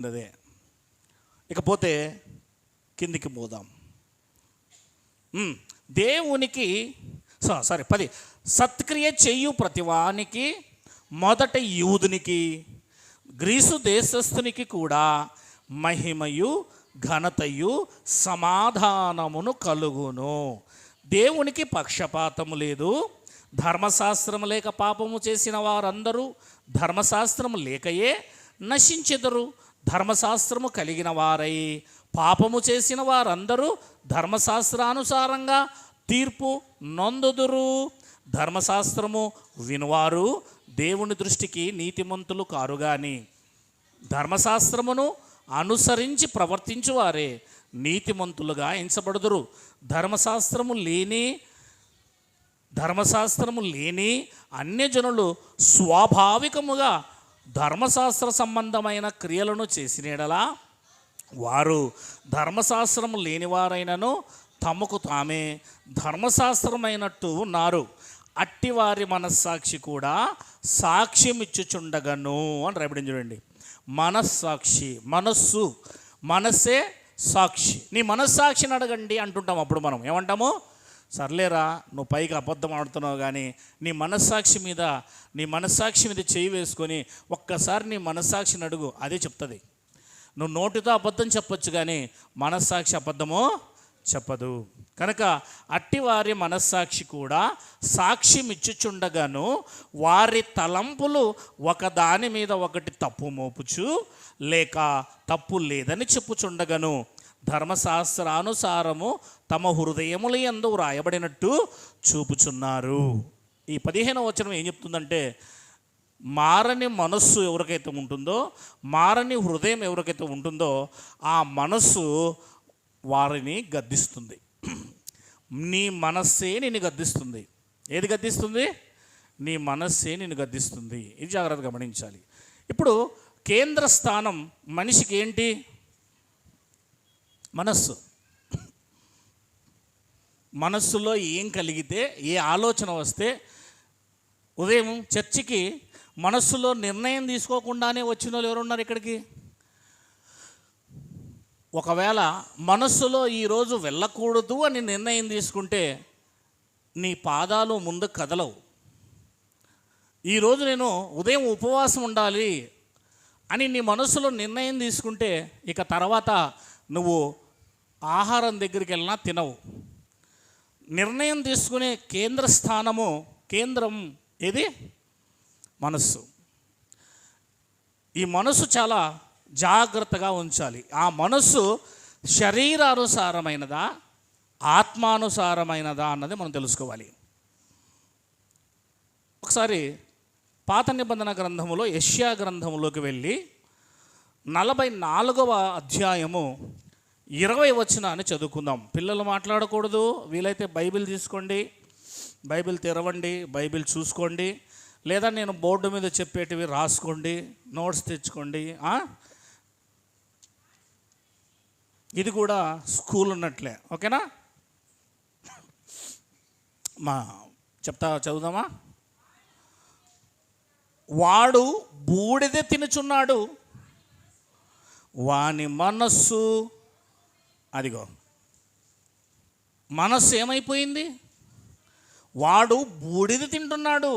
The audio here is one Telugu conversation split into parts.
అదే. ఇకపోతే కిందికి పోదాం. దేవునికి 10 సత్క్రియ చెయ్యు ప్రతివానికి మొదట యూదునికి గ్రీసు దేశస్థునికి కూడా మహిమయు ఘనతయు సమాధానమును కలుగును. దేవునికి పక్షపాతము లేదు. ధర్మశాస్త్రము లేక పాపము చేసిన వారందరూ ధర్మశాస్త్రము లేకయే నశించెదరు. ధర్మశాస్త్రము కలిగిన వారై పాపము చేసిన వారందరూ ధర్మశాస్త్రానుసారంగా తీర్పు నొందుదురు. ధర్మశాస్త్రము వినువారు దేవుని దృష్టికి నీతిమంతులు కారు గాని ధర్మశాస్త్రమును అనుసరించి ప్రవర్తించువారే నీతిమంతులుగా ఎంచబడుదురు. ధర్మశాస్త్రము లేని అన్యజనులు స్వాభావికముగా ధర్మశాస్త్ర సంబంధమైన క్రియలను చేసినడలా వారు ధర్మశాస్త్రము లేనివారైనను తమకు తామే ధర్మశాస్త్రమైనట్టు ఉన్నారు. అట్టివారి మనస్సాక్షి కూడా సాక్ష్యం ఇచ్చుచుండగను అని రాయబడింది. చూడండి, మనస్సాక్షి, మనస్సే సాక్షి. నీ మనస్సాక్షిని అడగండి అంటుంటాం. అప్పుడు మనం ఏమంటాము? సర్లేరా, నువ్వు పైకి అబద్ధం ఆడుతున్నావు, కానీ నీ మనస్సాక్షి మీద చేయి వేసుకొని ఒక్కసారి నీ మనస్సాక్షిని అడుగు, అదే చెప్తుంది. నువ్వు నోటితో అబద్ధం చెప్పొచ్చు, కానీ మనస్సాక్షి అబద్ధమో చెప్పదు. కనుక అట్టివారి మనస్సాక్షి కూడా సాక్ష్యం ఇచ్చుచుండగాను వారి తలంపులు ఒకదాని మీద ఒకటి తప్పు మోపుచు లేక తప్పు లేదని చెప్పుచుండగాను ధర్మశాస్త్రానుసారము తమ హృదయముల యందు వ్రాయబడినట్టు చూపుచున్నారు. ఈ 15వ వచనం ఏం చెప్తుందంటే, మారని మనస్సు ఎవరికైతే ఉంటుందో, మారని హృదయం ఎవరికైతే ఉంటుందో ఆ మనస్సు వారిని గద్దిస్తుంది. నీ మనస్సే నిన్ను గద్దిస్తుంది. ఏది గద్దిస్తుంది? నీ మనస్సే నిన్ను గద్దిస్తుంది. ఇది జాగ్రత్తగా గమనించాలి. ఇప్పుడు కేంద్ర స్థానం మనిషికి ఏంటి? మనస్సులో ఏం కలిగితే, ఏ ఆలోచన వస్తే, ఉదయం చర్చికి మనస్సులో నిర్ణయం తీసుకోకుండానే వచ్చిన వాళ్ళు ఎవరున్నారు ఇక్కడికి? ఒకవేళ మనస్సులో ఈరోజు వెళ్ళకూడదు అని నిర్ణయం తీసుకుంటే నీ పాదాలు ముందు కదలవు. ఈరోజు నేను ఉదయం ఉపవాసం ఉండాలి అని నీ మనస్సులో నిర్ణయం తీసుకుంటే ఇక తర్వాత నువ్వు ఆహారం దగ్గరికి వెళ్ళినా తినవు. నిర్ణయం తీసుకునే కేంద్రం ఏది? మనస్సు. ఈ మనస్సు చాలా జాగ్రత్తగా ఉంచాలి. ఆ మనస్సు శరీరానుసారమైనదా, ఆత్మానుసారమైనదా అన్నది మనం తెలుసుకోవాలి. ఒకసారి పాత నిబంధన గ్రంథములో యెషయా గ్రంథములోకి వెళ్ళి 44వ అధ్యాయము 20 వచనాన్ని చదువుకుందాం. పిల్లలు మాట్లాడకూడదు. వీలైతే బైబిల్ తీసుకోండి, బైబిల్ తెరవండి, బైబిల్ చూసుకోండి, లేదా నేను బోర్డు మీద చెప్పేటివి రాసుకోండి, నోట్స్ తెచ్చుకోండి. ఇది కూడా స్కూల్ ఉన్నట్లే, ఓకేనా? చదువుదామా? వాడు బూడిద తినుచున్నాడు, వాని మనస్సు, అదిగో మనస్సు ఏమైపోయింది? వాడు బూడిద తింటున్నాడు,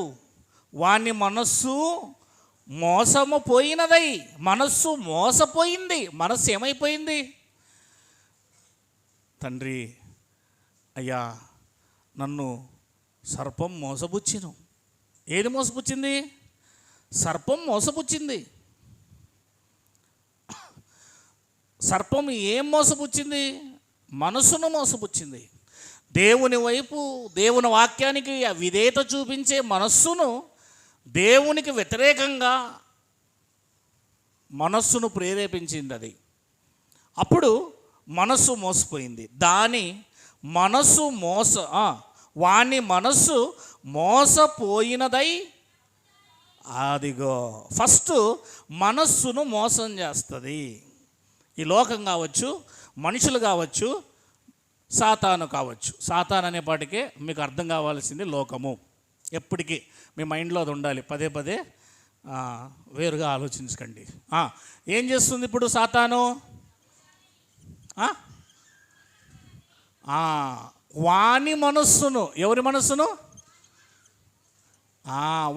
వాని మనస్సు మోసము పోయినదై. మనస్సు మోసపోయింది. మనస్సు ఏమైపోయింది? తండ్రి, అయ్యా, నన్ను సర్పం మోసపుచ్చెను. ఏది మోసపుచ్చింది? సర్పం మోసపుచ్చింది. సర్పం ఏం మోసపుచ్చింది? మనస్సును మోసపుచ్చింది. దేవుని వైపు, దేవుని వాక్యానికి విధేయత చూపించే మనస్సును దేవునికి వ్యతిరేకంగా మనస్సును ప్రేరేపించింది. అది అప్పుడు మనస్సు మోసపోయింది. వాని మనస్సు మోసపోయినదై. అదిగో, ఫస్ట్ మనస్సును మోసం చేస్తుంది. ఈ లోకం కావచ్చు, మనుషులు కావచ్చు, సాతాను కావచ్చు. సాతాను అనేపాటికే మీకు అర్థం కావాల్సింది లోకము. ఎప్పటికీ మీ మైండ్లో అది ఉండాలి. పదే వేరుగా ఆలోచించకండి. ఏం చేస్తుంది ఇప్పుడు సాతాను? వాని మనస్సును, ఎవరి మనస్సును?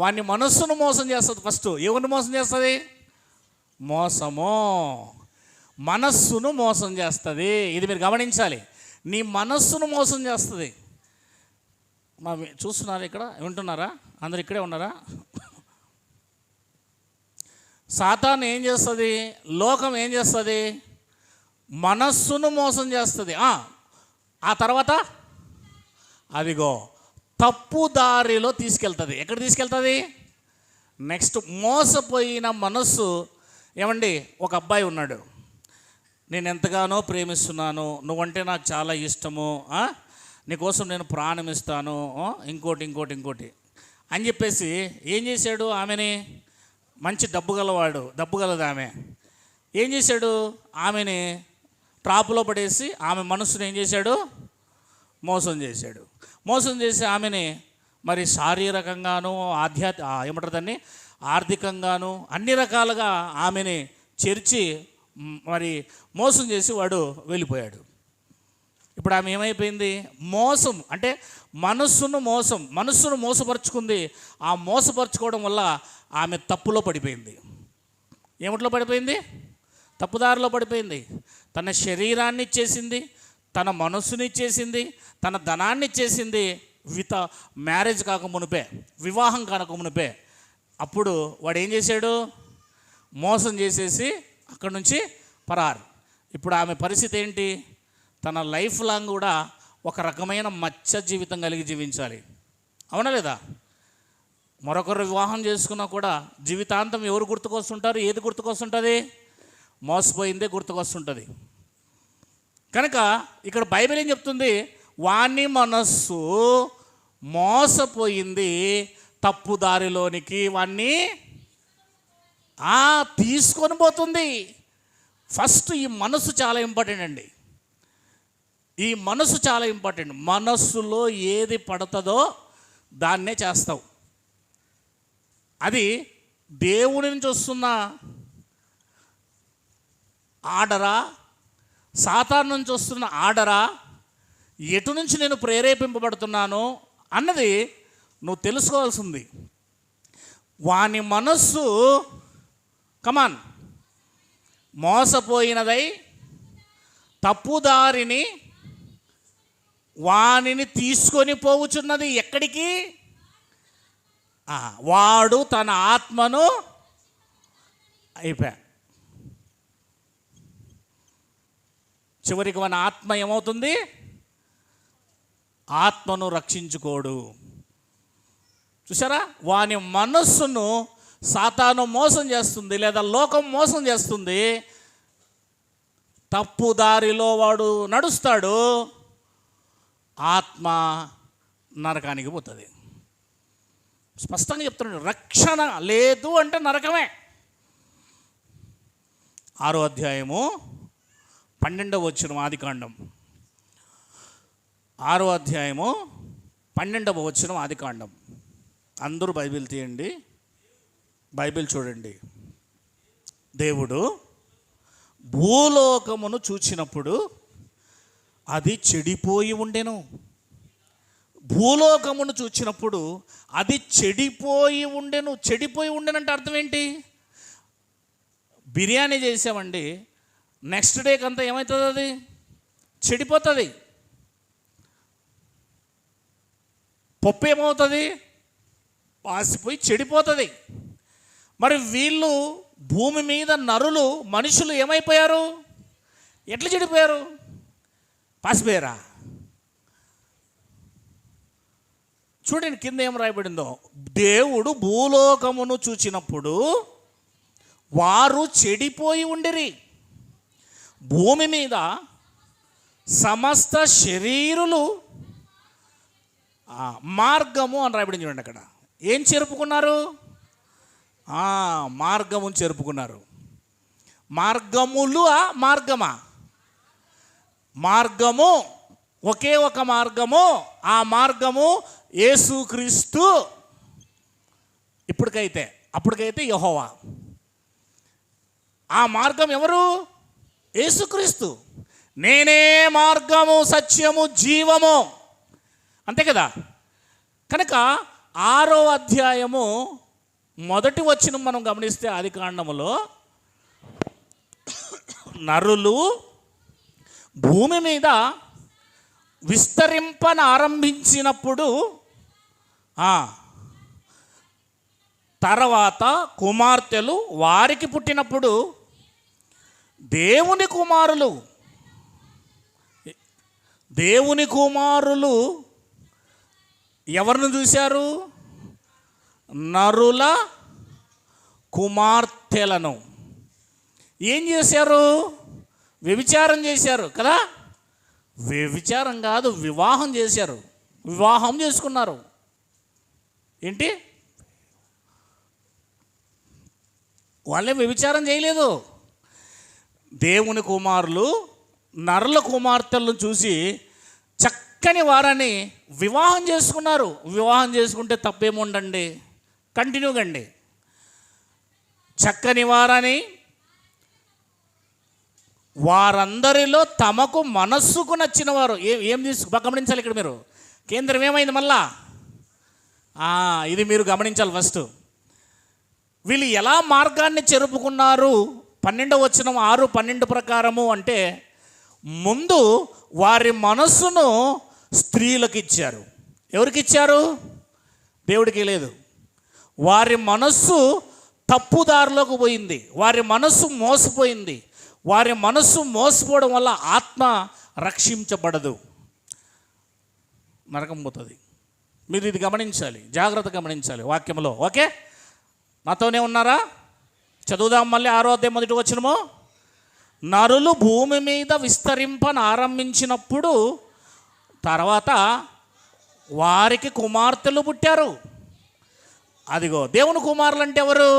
వాని మనస్సును మోసం చేస్తుంది. ఫస్ట్ ఎవరిని మోసం చేస్తుంది? మోసము మనస్సును మోసం చేస్తుంది. ఇది మీరు గమనించాలి. నీ మనస్సును మోసం చేస్తుంది. చూస్తున్నారా? ఇక్కడ వింటున్నారా? అందరు ఇక్కడే ఉన్నారా? సాతాను ఏం చేస్తుంది? లోకం ఏం చేస్తుంది? మనస్సును మోసం చేస్తుంది. ఆ తర్వాత అదిగో తప్పు దారిలో తీసుకెళ్తుంది. ఎక్కడ తీసుకెళ్తుంది? నెక్స్ట్ మోసపోయిన మనస్సు. ఏమండి, ఒక అబ్బాయి ఉన్నాడు, నేను ఎంతగానో ప్రేమిస్తున్నాను, నువ్వంటే నాకు చాలా ఇష్టము, నీకోసం నేను ప్రాణం ఇస్తాను, ఇంకోటి అని చెప్పేసి ఏం చేశాడు? ఆమెని, మంచి డబ్బు గలది ఆమె, ఏం చేశాడు? ఆమెని ట్రాప్లో పడేసి ఆమె మనసును ఏం చేశాడు? మోసం చేసి ఆమెని మరి శారీరకంగాను ఏమంటారు దాన్ని, ఆర్థికంగాను అన్ని రకాలుగా ఆమెని చేర్చి మరి మోసం చేసి వాడు వెళ్ళిపోయాడు. ఇప్పుడు ఆమె ఏమైపోయింది? మోసం అంటే మనస్సును మోసపరుచుకుంది. ఆ మోసపరుచుకోవడం వల్ల ఆమె తప్పులో పడిపోయింది. ఏమిట్లో పడిపోయింది? తప్పుదారిలో పడిపోయింది. తన శరీరాన్ని ఇచ్చేసింది, తన మనస్సుని ఇచ్చేసింది, తన ధనాన్ని ఇచ్చేసింది. మ్యారేజ్ కాకమునిపే, వివాహం కాకమునిపే. అప్పుడు వాడు ఏం చేశాడు? మోసం చేసేసి అక్కడి నుంచి పరారు. ఇప్పుడు ఆమె పరిస్థితి ఏంటి? తన లైఫ్ లాంగ్ కూడా ఒక రకమైన మచ్చ జీవితం కలిగి జీవించాలి. అవునా లేదా? మరొకరు వివాహం చేసుకున్నా కూడా జీవితాంతం ఎవరు గుర్తుకొస్తుంటారు? ఏది గుర్తుకొస్తుంటుంది? మోసపోయిందే గుర్తుకొస్తుంటుంది. కనుక ఇక్కడ బైబిల్ ఏం చెప్తుంది? వాని మనస్సు మోసపోయింది, తప్పుదారిలోనికి వాణ్ణి తీసుకొని పోతుంది. ఫస్ట్ ఈ మనస్సు చాలా ఇంపార్టెంట్ అండి. ఈ మనస్సు చాలా ఇంపార్టెంట్. మనస్సులో ఏది పడుతుందో దాన్నే చేస్తావు. అది దేవుని నుంచి వస్తున్న ఆర్డరా, సాతాను నుంచి వస్తున్న ఆర్డరా, ఎటు నుంచి నేను ప్రేరేపింపబడుతున్నాను అన్నది నువ్వు తెలుసుకోవాల్సింది. వాని మనస్సు కమాన్ మోసపోయినదై తప్పుదారిని వానిని తీసుకొని పోవుచున్నది. ఎక్కడికి? వాడు తన ఆత్మను అయిపోయా. చివరికి మన ఆత్మ ఏమవుతుంది? ఆత్మను రక్షించుకోడు. చూసారా? వాని మనస్సును సాతాను మోసం చేస్తుంది, లేదా లోకం మోసం చేస్తుంది. తప్పు దారిలో వాడు నడుస్తాడు, ఆత్మ నరకానికి పోతుంది. స్పష్టంగా చెప్తున్నాడు. రక్షణ లేదు అంటే నరకమే. 6వ అధ్యాయము 12వ వచనం, ఆదికాండం 6వ అధ్యాయము 12వ వచనం, ఆదికాండం. అందరూ బైబిల్ తీయండి, బైబిల్ చూడండి. దేవుడు భూలోకమును చూచినప్పుడు అది చెడిపోయి ఉండెను. భూలోకమును చూచినప్పుడు అది చెడిపోయి ఉండెను. చెడిపోయి ఉండెనంటే అర్థం ఏంటి? బిర్యానీ చేసామండి, నెక్స్ట్ డేకి అంతా ఏమవుతుంది? అది చెడిపోతుంది. పప్పు ఏమవుతుంది? పాసిపోయి చెడిపోతుంది. మరి వీళ్ళు భూమి మీద నరులు, మనుషులు ఏమైపోయారు? ఎట్లా చెడిపోయారు? పాసిపోయారా? చూడండి కింద ఏం రాయబడిందో. దేవుడు భూలోకమును చూచినప్పుడు వారు చెడిపోయి ఉండిరి. భూమి మీద సమస్త శరీరులు మార్గము అని రాయబడింది. చూడండి అక్కడ ఏం చెరుపుకున్నారు? మార్గమును చెరుపుకున్నారు. మార్గములు మార్గమా? మార్గము ఒకే ఒక మార్గము. ఆ మార్గము యేసుక్రీస్తు. ఇప్పటికైతే అప్పటికైతే యెహోవా. ఆ మార్గం ఎవరు? యేసుక్రీస్తు. నేనే మార్గము, సత్యము, జీవము, అంతే కదా. కనుక 6వ అధ్యాయము మొదటి వచనం మనం గమనిస్తే ఆదికాండములో నరులు భూమి మీద విస్తరింపనారంభించినప్పుడు తర్వాత కుమార్తెలు వారికి పుట్టినప్పుడు దేవుని కుమారులు ఎవరిని చూశారు? నరుల కుమార్తెలను. ఏం చేశారు? వ్యభిచారం చేశారు కదా. వ్యభిచారం కాదు, వివాహం చేశారు. వివాహం చేసుకున్నారు. ఏంటి? వాళ్ళే వ్యభిచారం చేయలేదు. దేవుని కుమారులు నరుల కుమార్తెలను చూసి చక్కని వారని వివాహం చేసుకున్నారు. వివాహం చేసుకుంటే తప్పేముండండి, కంటిన్యూగా అండి. చక్కని వారని వారందరిలో తమకు మనస్సుకు నచ్చిన వారు. ఏం గమనించాలి ఇక్కడ మీరు? కేంద్రం ఏమైంది మళ్ళా? ఇది మీరు గమనించాలి ఫస్ట్. వీళ్ళు ఎలా మార్గాన్ని చెరుపుకున్నారు? 12వ వచనం 6:12 ప్రకారము అంటే, ముందు వారి మనస్సును స్త్రీలకు ఇచ్చారు. ఎవరికి ఇచ్చారు? దేవుడికి లేదు. వారి మనస్సు తప్పుదారిలోకి పోయింది. వారి మనస్సు మోసపోయింది. వారి మనస్సు మోసపోవడం వల్ల ఆత్మ రక్షించబడదు, నరకం పోతుంది. మీరు ఇది గమనించాలి, జాగ్రత్త గమనించాలి వాక్యంలో. ఓకే, నాతోనే ఉన్నారా? చదువుదాం మళ్ళీ 6వ అధ్యాయం మొదటి వచనము. నరులు భూమి మీద విస్తరింపనారంభించినప్పుడు తర్వాత వారికి కుమార్తెలు పుట్టారు. అదిగో దేవుని కుమారులు అంటే ఎవరు?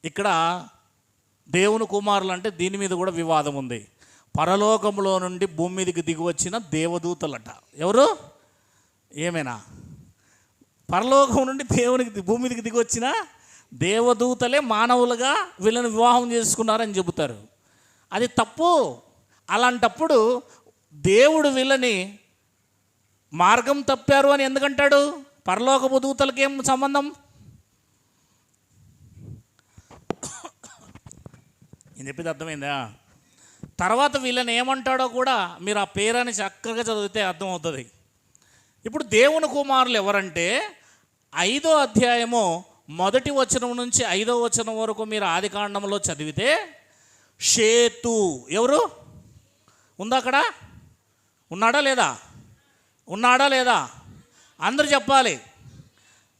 ఇక్కడ దేవుని కుమారులు అంటే దీని మీద కూడా వివాదం ఉంది. పరలోకంలో నుండి భూమి మీదకి దిగి వచ్చిన దేవదూతలట. ఎవరు? ఏమైనా పరలోకం నుండి భూమి మీదకి దిగి వచ్చిన దేవదూతలే మానవులుగా వీళ్ళని వివాహం చేసుకున్నారని చెబుతారు. అది తప్పు. అలాంటప్పుడు దేవుడు వీళ్ళని మార్గం తప్పారు అని ఎందుకంటాడు? పరలోకపు దూతలకి ఏం సంబంధం? నేను చెప్పేది అర్థమైందా? తర్వాత వీళ్ళని ఏమంటాడో కూడా మీరు ఆ పేరాన్ని చక్కగా చదివితే అర్థమవుతుంది. ఇప్పుడు దేవుని కుమారులు ఎవరంటే 5వ అధ్యాయము మొదటి వచనం నుంచి 5వ వచనం వరకు మీరు ఆదికాండంలో చదివితే షేతు ఎవరు? ఉందా అక్కడ? ఉన్నాడా లేదా? అందరూ చెప్పాలి.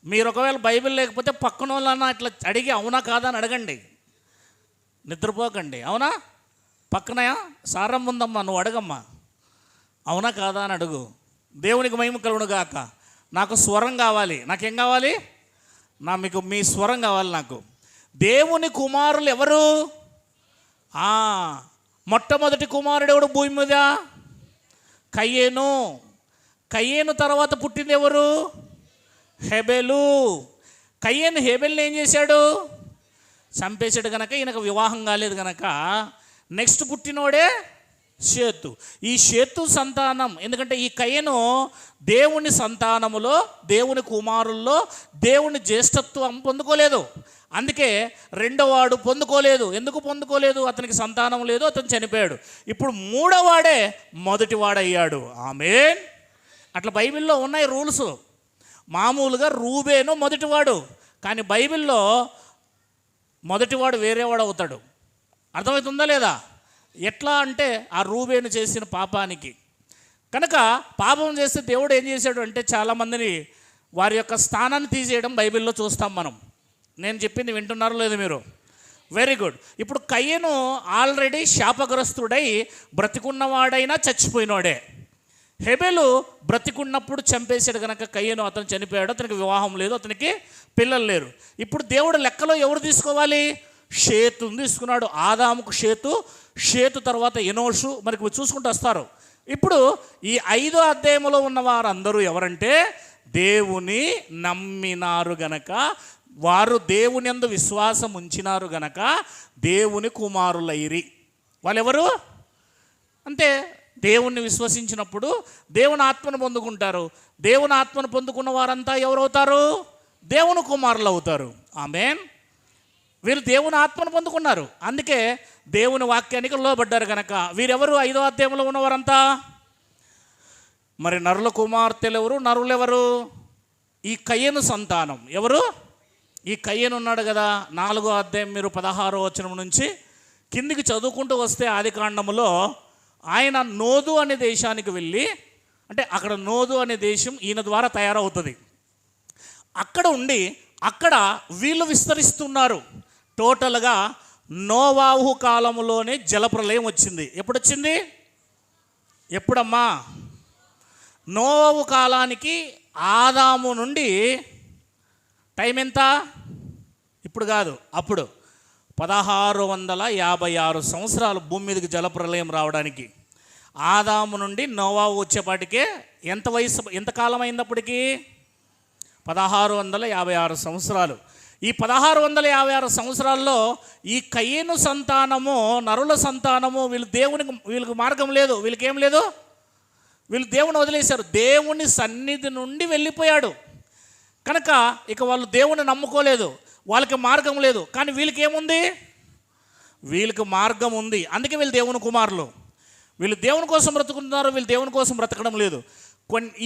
మీరు ఒకవేళ బైబిల్ లేకపోతే పక్కన వాళ్ళన్నా ఇట్లా అడిగి అవునా కాదా అని అడగండి, నిద్రపోకండి. అవునా? పక్కన సారం ఉందమ్మా, నువ్వు అడగమ్మా, అవునా కాదా అని అడుగు. దేవునికి మహిమ కలుగును గాక. నాకు స్వరం కావాలి. నాకేం కావాలి? మీకు మీ స్వరం కావాలి నాకు. దేవుని కుమారులు ఎవరు? మొట్టమొదటి కుమారుడు ఎవడు భూమి మీద? కయ్యేను తర్వాత పుట్టింది ఎవరు? హెబెలు. హెబెల్ని ఏం చేశాడు? చంపేశాడు. కనుక ఈయనకు వివాహం కాలేదు. కనుక నెక్స్ట్ పుట్టినోడే షేతు. ఈ షేతు సంతానం, ఎందుకంటే ఈ కయ్యను దేవుని సంతానములో, దేవుని కుమారుల్లో దేవుని జ్యేష్ఠత్వం పొందుకోలేదు. అందుకే రెండోవాడు పొందుకోలేదు. ఎందుకు పొందుకోలేదు? అతనికి సంతానం లేదు, అతను చనిపోయాడు. ఇప్పుడు మూడోవాడే మొదటివాడయ్యాడు. ఆమేన్. అట్లా బైబిల్లో ఉన్నాయి రూల్స్. మామూలుగా రూబేను మొదటివాడు, కానీ బైబిల్లో మొదటివాడు వేరేవాడు అవుతాడు. అర్థమవుతుందా లేదా? ఎట్లా అంటే ఆ రూబేను చేసిన పాపానికి. కనుక పాపం చేస్తే దేవుడు ఏం చేశాడు అంటే చాలామందిని వారి యొక్క స్థానాన్ని తీసేయడం బైబిల్లో చూస్తాం మనం. నేను చెప్పింది వింటున్నారో లేదు మీరు? Very good. ఇప్పుడు కయ్యను ఆల్రెడీ శాపగ్రస్తుడై బ్రతికున్నవాడైనా చచ్చిపోయినవాడే. హెబెలు బ్రతికున్నప్పుడు చంపేశాడు కనుక కయ్యను అతను చనిపోయాడు. అతనికి వివాహం లేదు, అతనికి పిల్లలు లేరు. ఇప్పుడు దేవుడు లెక్కలో ఎవరు తీసుకోవాలి? షేతుని తీసుకున్నాడు. ఆదాముకు షేతు తర్వాత ఎనోషు, మరి చూసుకుంటూ వస్తారు. ఇప్పుడు ఈ 5వ అధ్యాయంలో ఉన్న వారందరూ ఎవరంటే దేవుని నమ్మినారు గనక వారు దేవుని యందు విశ్వాసం ఉంచినారు గనక దేవుని కుమారులైరి. వాళ్ళెవరు? అంతే, దేవుణ్ణి విశ్వసించినప్పుడు దేవుని ఆత్మను పొందుకుంటారు. దేవుని ఆత్మను పొందుకున్న వారంతా ఎవరవుతారు? దేవుని కుమారులు అవుతారు. ఆమేన్. వీళ్ళు దేవుని ఆత్మను పొందుకున్నారు, అందుకే దేవుని వాక్యానికి లోబడ్డారు కనుక వీరెవరు? 5వ అధ్యాయంలో ఉన్నవారంతా. మరి నరుల కుమార్తెలు ఎవరు? నరులెవరు? ఈ కయ్యను సంతానం. ఎవరు? ఈ కయ్యను ఉన్నాడు కదా, 4వ అధ్యాయం మీరు 16వ వచనం నుంచి కిందికి చదువుకుంటూ వస్తే ఆదికాండములో ఆయన నోదు అనే దేశానికి వెళ్ళి, అంటే అక్కడ నోదు అనే దేశం ఈయన ద్వారా తయారవుతుంది. అక్కడ ఉండి అక్కడ వీళ్ళు విస్తరిస్తున్నారు. టోటల్గా నోవాహు కాలంలోనే జలప్రలయం వచ్చింది. ఎప్పుడు వచ్చింది? ఎప్పుడమ్మా? నోవాహు కాలానికి ఆదాము నుండి టైం ఎంత? ఇప్పుడు కాదు, అప్పుడు 1656 సంవత్సరాలు భూమి మీదకి జలప్రలయం రావడానికి. ఆదాము నుండి నోవాహు వచ్చేపాటికే ఎంత వయసు, ఎంత కాలం అయిందప్పటికీ? 1656 సంవత్సరాలు. ఈ 1656 సంవత్సరాల్లో ఈ కయ్యను సంతానము, నరుల సంతానము, వీళ్ళకి మార్గం లేదు. వీళ్ళకేం లేదు, వీళ్ళు దేవుని వదిలేశారు. దేవుని సన్నిధి నుండి వెళ్ళిపోయాడు కనుక ఇక వాళ్ళు దేవుని నమ్ముకోలేదు, వాళ్ళకి మార్గం లేదు. కానీ వీళ్ళకి ఏముంది? వీళ్ళకి మార్గం ఉంది. అందుకే వీళ్ళు దేవుని కుమారులు. వీళ్ళు దేవుని కోసం బ్రతుకుతున్నారు, వీళ్ళు దేవుని కోసం బ్రతకడం లేదు.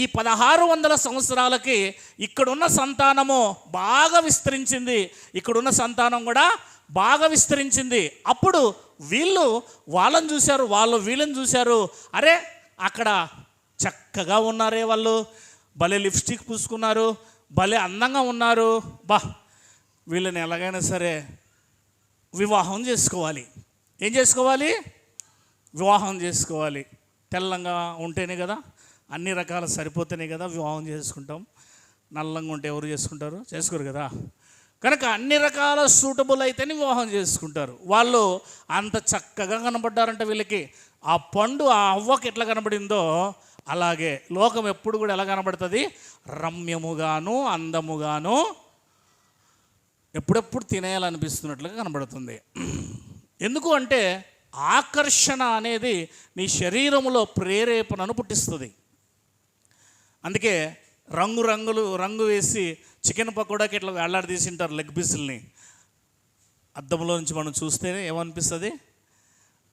ఈ 1600 సంవత్సరాలకి ఇక్కడున్న సంతానము బాగా విస్తరించింది, ఇక్కడున్న సంతానం కూడా బాగా విస్తరించింది. అప్పుడు వీళ్ళు వాళ్ళని చూశారు, వాళ్ళు వీళ్ళని చూశారు. అరే అక్కడ చక్కగా ఉన్నారే వాళ్ళు, భలే లిప్స్టిక్ పూసుకున్నారు, భలే అందంగా ఉన్నారు, వీళ్ళని ఎలాగైనా సరే వివాహం చేసుకోవాలి. ఏం చేసుకోవాలి? వివాహం చేసుకోవాలి. తెల్లంగా ఉంటేనే కదా, అన్ని రకాలు సరిపోతేనే కదా వివాహం చేసుకుంటాం. నల్లంగా ఉంటే ఎవరు చేసుకుంటారు? చేసుకోరు కదా. కనుక అన్ని రకాల సూటబుల్ అయితేనే వివాహం చేసుకుంటారు. వాళ్ళు అంత చక్కగా కనబడ్డారంటే వీళ్ళకి ఆ పండు ఆ అవ్వకి ఎట్లా కనబడిందో అలాగే లోకం ఎప్పుడు కూడా ఎలా కనబడుతుంది? రమ్యముగాను అందముగాను ఎప్పుడెప్పుడు తినేయాలనిపిస్తున్నట్లుగా కనబడుతుంది. ఎందుకు అంటే ఆకర్షణ అనేది నీ శరీరంలో ప్రేరేపణను పుట్టిస్తుంది. అందుకే రంగు వేసి చికెన్ పకోడాకి ఇట్లా వేలాడదీసి ఉంటారు లెగ్ పీసుల్ని. అద్దంలో నుంచి మనం చూస్తేనే ఏమనిపిస్తుంది?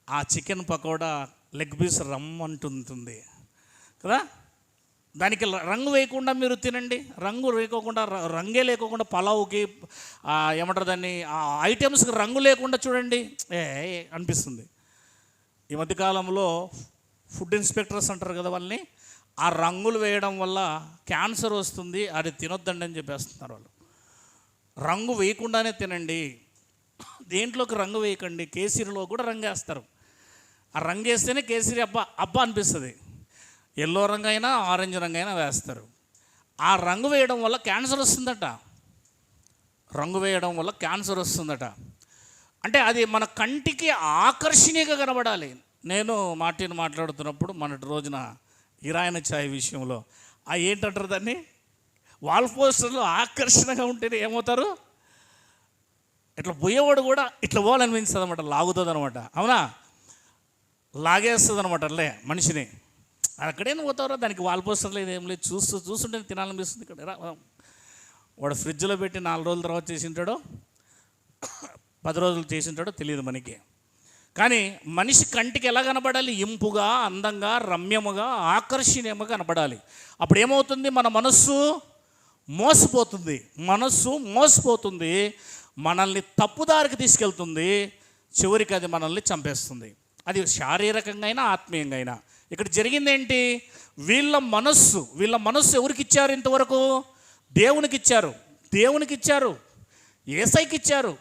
ఆ చికెన్ పకోడా లెగ్ పీస్ రమ్మంటుంది కదా. దానికి రంగు వేయకుండా మీరు తినండి, రంగు వేయకోకుండా, రంగే లేకోకుండా పలావుకి ఏమంటారు దాన్ని, ఆ ఐటమ్స్కి రంగు లేకుండా చూడండి అనిపిస్తుంది. ఈ మధ్యకాలంలో ఫుడ్ ఇన్స్పెక్టర్స్ అంటారు కదా, వాళ్ళని ఆ రంగులు వేయడం వల్ల క్యాన్సర్ వస్తుంది, అది తినొద్దండి అని చెప్పేస్తున్నారు వాళ్ళు. రంగు వేయకుండానే తినండి, దేంట్లోకి రంగు వేయకండి. కేసరిలో కూడా రంగు వేస్తారు, ఆ రంగు వేస్తేనే కేసరి అబ్బా అనిపిస్తుంది. ఎల్లో రంగు అయినా ఆరెంజ్ రంగు అయినా వేస్తారు. ఆ రంగు వేయడం వల్ల క్యాన్సర్ వస్తుందట. రంగు వేయడం వల్ల క్యాన్సర్ వస్తుందట. అంటే అది మన కంటికి ఆకర్షణీయంగా కనబడాలి. నేను మాట్లాడుతున్నప్పుడు మొన్నటి రోజున ఇరాయన ఛాయ్ విషయంలో ఏంటంటారు దాన్ని, వాల్ పోస్టర్లు ఆకర్షణగా ఉంటేనే ఏమవుతారు? ఇట్లా పోయేవాడు కూడా ఇట్లా పోవాలనిపించదు అనమాట, లాగుతుంది అనమాట. అవునా? లాగేస్తుంది అనమాట మనిషిని. అక్కడేం పోతారో, దానికి వాల్ పోస్టర్ లేదు, ఏం లేదు, చూస్తుంటే తినాలనిపిస్తుంది. ఇక్కడ వాడు ఫ్రిడ్జ్లో పెట్టి 4 రోజుల తర్వాత చేసింటాడో 10 రోజులు చేసింటాడో తెలియదు మనకి. కానీ మనిషి కంటికి ఎలా కనబడాలి? ఇంపుగా, అందంగా, రమ్యముగా, ఆకర్షణీయంగా కనబడాలి. అప్పుడు ఏమవుతుంది? మన మనస్సు మోసపోతుంది, మనల్ని తప్పుదారికి తీసుకెళ్తుంది, చివరికి అది మనల్ని చంపేస్తుంది. అది శారీరకంగా అయినా ఆత్మీయంగా అయినా. ఇక్కడ జరిగింది ఏంటి? వీళ్ళ మనస్సు ఎవరికి ఇచ్చారు? ఇంతవరకు దేవునికి ఇచ్చారు, యేసయ్యకి ఇచ్చారు,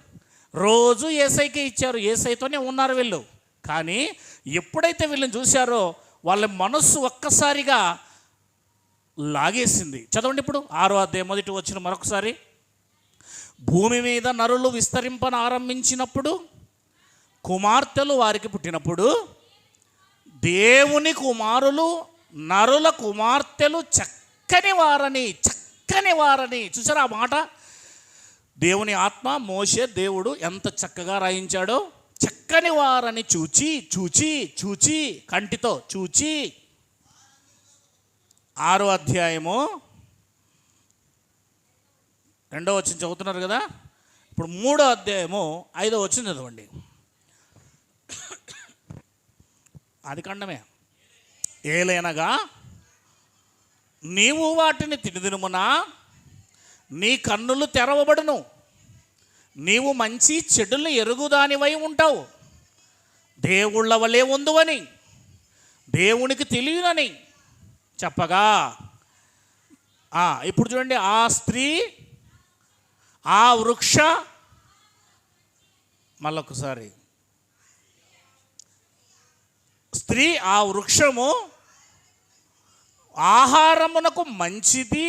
రోజు యేసయ్యకే ఇచ్చారు, యేసయ్యతోనే ఉన్నారు వీళ్ళు. కానీ ఎప్పుడైతే వీళ్ళని చూశారో వాళ్ళ మనస్సు ఒక్కసారిగా లాగేసింది. చదవండి ఇప్పుడు 6వ అధ్యాయం 1వ వచనం మరొకసారి. భూమి మీద నరులు విస్తరింపన ఆరంభించినప్పుడు, కుమార్తెలు వారికి పుట్టినప్పుడు, దేవుని కుమారులు నరుల కుమార్తెలు చక్కని వారని. చూసారా ఆ మాట? దేవుని ఆత్మ మోషే దేవుడు ఎంత చక్కగా రాయించాడో, చక్కని వారని చూచి చూచి చూచి కంటితో చూచి 6వ అధ్యాయము 2వ వచనం చదువుతున్నారు కదా. ఇప్పుడు 3వ అధ్యాయము 5వ వచనం చదవండి. ఆదికాండమే. ఏలైనగా నీవు వాటిని తినదినుమునా నీ కన్నులు తెరవబడును, నీవు మంచి చెడులు ఎరుగుదానివై ఉంటావు, దేవుళ్ళ వలె ఉందువని దేవునికి తెలియనని చెప్పగా. ఇప్పుడు చూడండి, ఆ స్త్రీ ఆ వృక్ష మళ్ళొకసారి స్త్రీ ఆ వృక్షము ఆహారమునకు మంచిది.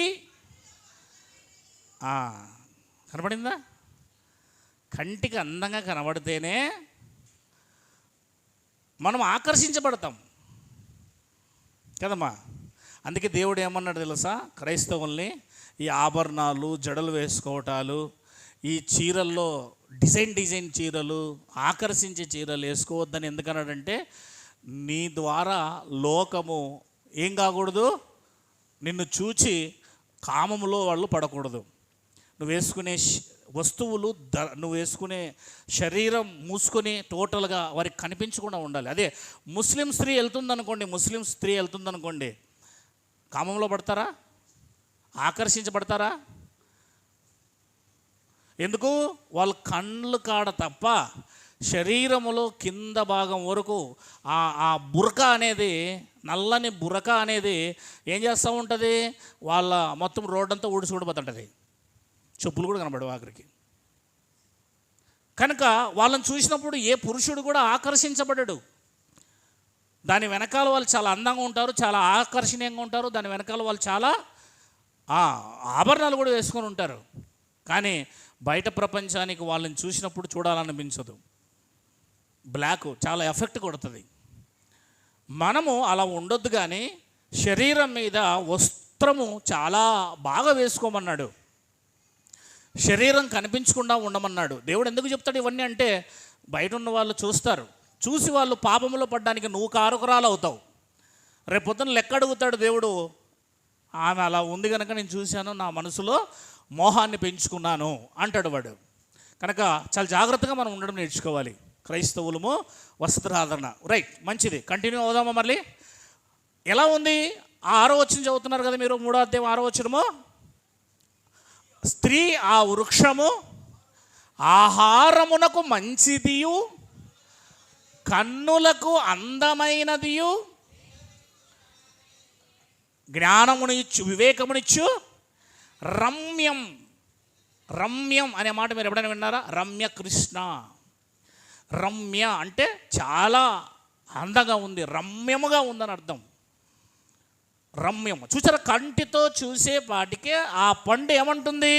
కనబడిందా? కంటికి అందంగా కనబడితేనే మనం ఆకర్షించబడతాం కదమ్మా. అందుకే దేవుడు ఏమన్నాడు తెలుసా, క్రైస్తవుల్ని ఈ ఆభరణాలు, జడలు వేసుకోవటాలు, ఈ చీరల్లో డిజైన్ చీరలు, ఆకర్షించే చీరలు వేసుకోవద్దని ఎందుకన్నాడంటే, నీ ద్వారా లోకము ఏం కాకూడదు, నిన్ను చూచి కామములో వాళ్ళు పడకూడదు. నువ్వు వేసుకునే వస్తువులు, నువ్వు వేసుకునే శరీరం మూసుకొని టోటల్గా వారికి కనిపించకుండా ఉండాలి. అదే ముస్లిం స్త్రీ వెళ్తుందనుకోండి, కామంలో పడతారా? ఆకర్షించబడతారా? ఎందుకు? వాళ్ళ కళ్ళు కాడ తప్ప శరీరములో కింద భాగం వరకు ఆ బురక అనేది, నల్లని బురక అనేది ఏం చేస్తూ ఉంటుంది, వాళ్ళ మొత్తం రోడ్డంతా ఊడిసిపోతుంటుంది, చెప్పులు కూడా కనబడవు ఆఖరికి. కనుక వాళ్ళని చూసినప్పుడు ఏ పురుషుడు కూడా ఆకర్షించబడడు. దాని వెనకాల వాళ్ళు చాలా అందంగా ఉంటారు, చాలా ఆకర్షణీయంగా ఉంటారు, దాని వెనకాల వాళ్ళు చాలా ఆభరణాలు కూడా వేసుకొని ఉంటారు. కానీ బయట ప్రపంచానికి వాళ్ళని చూసినప్పుడు చూడాలనిపించదు. బ్లాక్ చాలా ఎఫెక్ట్ కొడుతుంది. మనము అలా ఉండొద్దు, కానీ శరీరం మీద వస్త్రము చాలా బాగా వేసుకోమన్నాడు, శరీరం కనిపించకుండా ఉండమన్నాడు. దేవుడు ఎందుకు చెప్తాడు ఇవన్నీ అంటే, బయట ఉన్న వాళ్ళు చూస్తారు, చూసి వాళ్ళు పాపంలో పడ్డానికి నువ్వు కారకురాలు అవుతావు. రేపు పొద్దున్న లెక్క అడుగుతాడు దేవుడు, ఆమె అలా ఉంది కనుక నేను చూశాను, నా మనసులో మోహాన్ని పెంచుకున్నాను అంటాడు వాడు. కనుక చాలా జాగ్రత్తగా మనం ఉండడం నేర్చుకోవాలి క్రైస్తవులము. వస్త్రాధరణ రైట్, మంచిది. కంటిన్యూ అవుదామా మళ్ళీ? ఎలా ఉంది? 6వ వచనం చదువుతున్నారు కదా మీరు, 3వ అధ్యాయం 6వ వచనము. స్త్రీ ఆ వృక్షము ఆహారమునకు మంచిదియు కన్నులకు అందమైనదియు జ్ఞానమునిచ్చు వివేకమునిచ్చు రమ్యం. రమ్యం అనే మాట మీరు ఎప్పుడైనా విన్నారా? రమ్య కృష్ణ. రమ్య అంటే చాలా అందంగా ఉంది, రమ్యముగా ఉందని అర్థం. రమ్యం చూసారా? కంటితో చూసే పాటికే ఆ పండు ఏమంటుంది,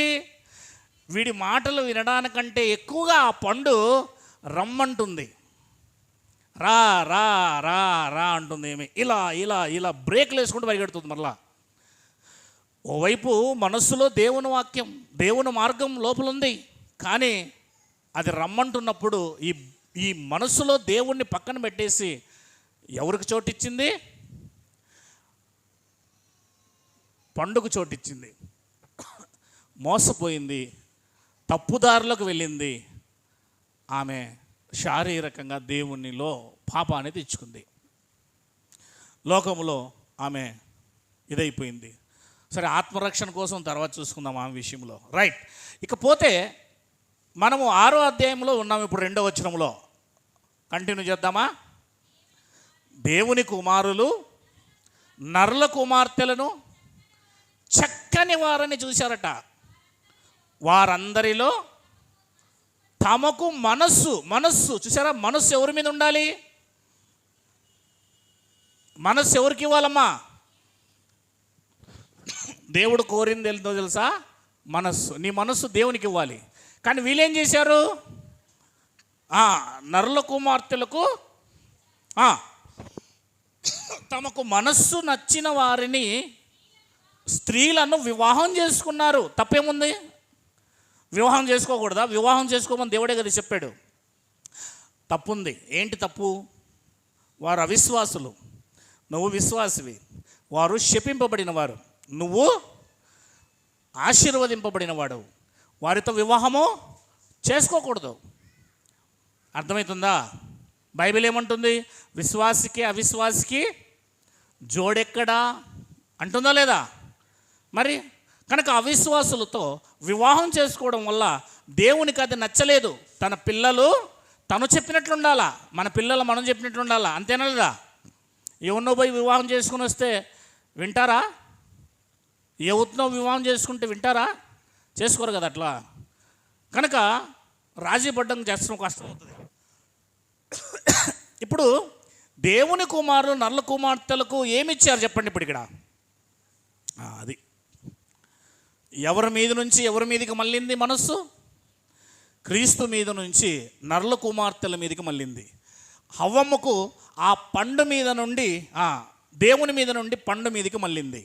వీడి మాటలు వినడానికంటే ఎక్కువగా ఆ పండు రమ్మంటుంది, రా రా రా రా అంటుంది. ఏమి ఇలా ఇలా ఇలా బ్రేక్లు వేసుకుంటూ పరిగెడుతుంది. మళ్ళా ఓవైపు మనస్సులో దేవుని వాక్యం, దేవుని మార్గం లోపల ఉంది, కానీ అది రమ్మంటున్నప్పుడు ఈ మనస్సులో దేవుణ్ణి పక్కన పెట్టేసి ఎవరికి చోటిచ్చింది? పండుగ చోటిచ్చింది, మోసపోయింది, తప్పుదారులకు వెళ్ళింది. ఆమె శారీరకంగా దేవునిలో పాపాన్ని తెచ్చుకుంది, లోకములో ఆమె ఇదైపోయింది. సరే, ఆత్మరక్షణ కోసం తర్వాత చూసుకుందాం ఆమె విషయంలో. రైట్, ఇకపోతే మనము 6వ అధ్యాయంలో ఉన్నాము. ఇప్పుడు 2వ వచనంలో కంటిన్యూ చేద్దామా? దేవుని కుమారులు నరుల కుమార్తెలను చక్కని వారని చూశారట. వారందరిలో తమకు మనస్సు చూసారా? మనస్సు ఎవరి మీద ఉండాలి? మనస్సు ఎవరికి ఇవ్వాలమ్మా? దేవుడు కోరింది ఏంటో తెలుసా? మనస్సు. నీ మనస్సు దేవునికి ఇవ్వాలి. కానీ వీళ్ళేం చేశారు? నరుల కుమార్తెలకు తమకు మనస్సు నచ్చిన వారిని, స్త్రీలను వివాహం చేసుకున్నారు. తప్పేముంది? వివాహం చేసుకోకూడదా? వివాహం చేసుకోమని దేవుడే కదా చెప్పాడు. తప్పుంది. ఏంటి తప్పు? వారు అవిశ్వాసులు, నువ్వు విశ్వాసివి. వారు శపింపబడిన వారు, నువ్వు ఆశీర్వదింపబడిన వాడు. వారితో వివాహము చేసుకోకూడదు. అర్థమవుతుందా? బైబిల్ ఏమంటుంది? విశ్వాసికి అవిశ్వాసికి జోడెక్కడా అంటుందా లేదా? మరి కనుక అవిశ్వాసులతో వివాహం చేసుకోవడం వల్ల దేవునికి అది నచ్చలేదు. తన పిల్లలు తను చెప్పినట్లు ఉండాలా, మన పిల్లలు మనం చెప్పినట్లు ఉండాలా, అంతేనా లేదా? ఎవరినో పోయి వివాహం చేసుకుని వస్తే వింటారా? ఎవరినో వివాహం చేసుకుంటే వింటారా? చేసుకోరు కదా. అట్లా కనుక రాజీ పడ్డం చేస్తాం కష్టం అవుతుంది. ఇప్పుడు దేవుని కుమారులు నల్ల కుమార్తెలకు ఏమి ఇచ్చారు చెప్పండి ఇప్పుడు ఇక్కడ? అది ఎవరి మీద నుంచి ఎవరి మీదకి మళ్ళింది మనస్సు? క్రీస్తు మీద నుంచి నర్ల కుమార్తెల మీదకి మళ్ళింది. హవ్వమ్మకు ఆ పండు మీద నుండి దేవుని మీద నుండి పండు మీదకి మళ్ళింది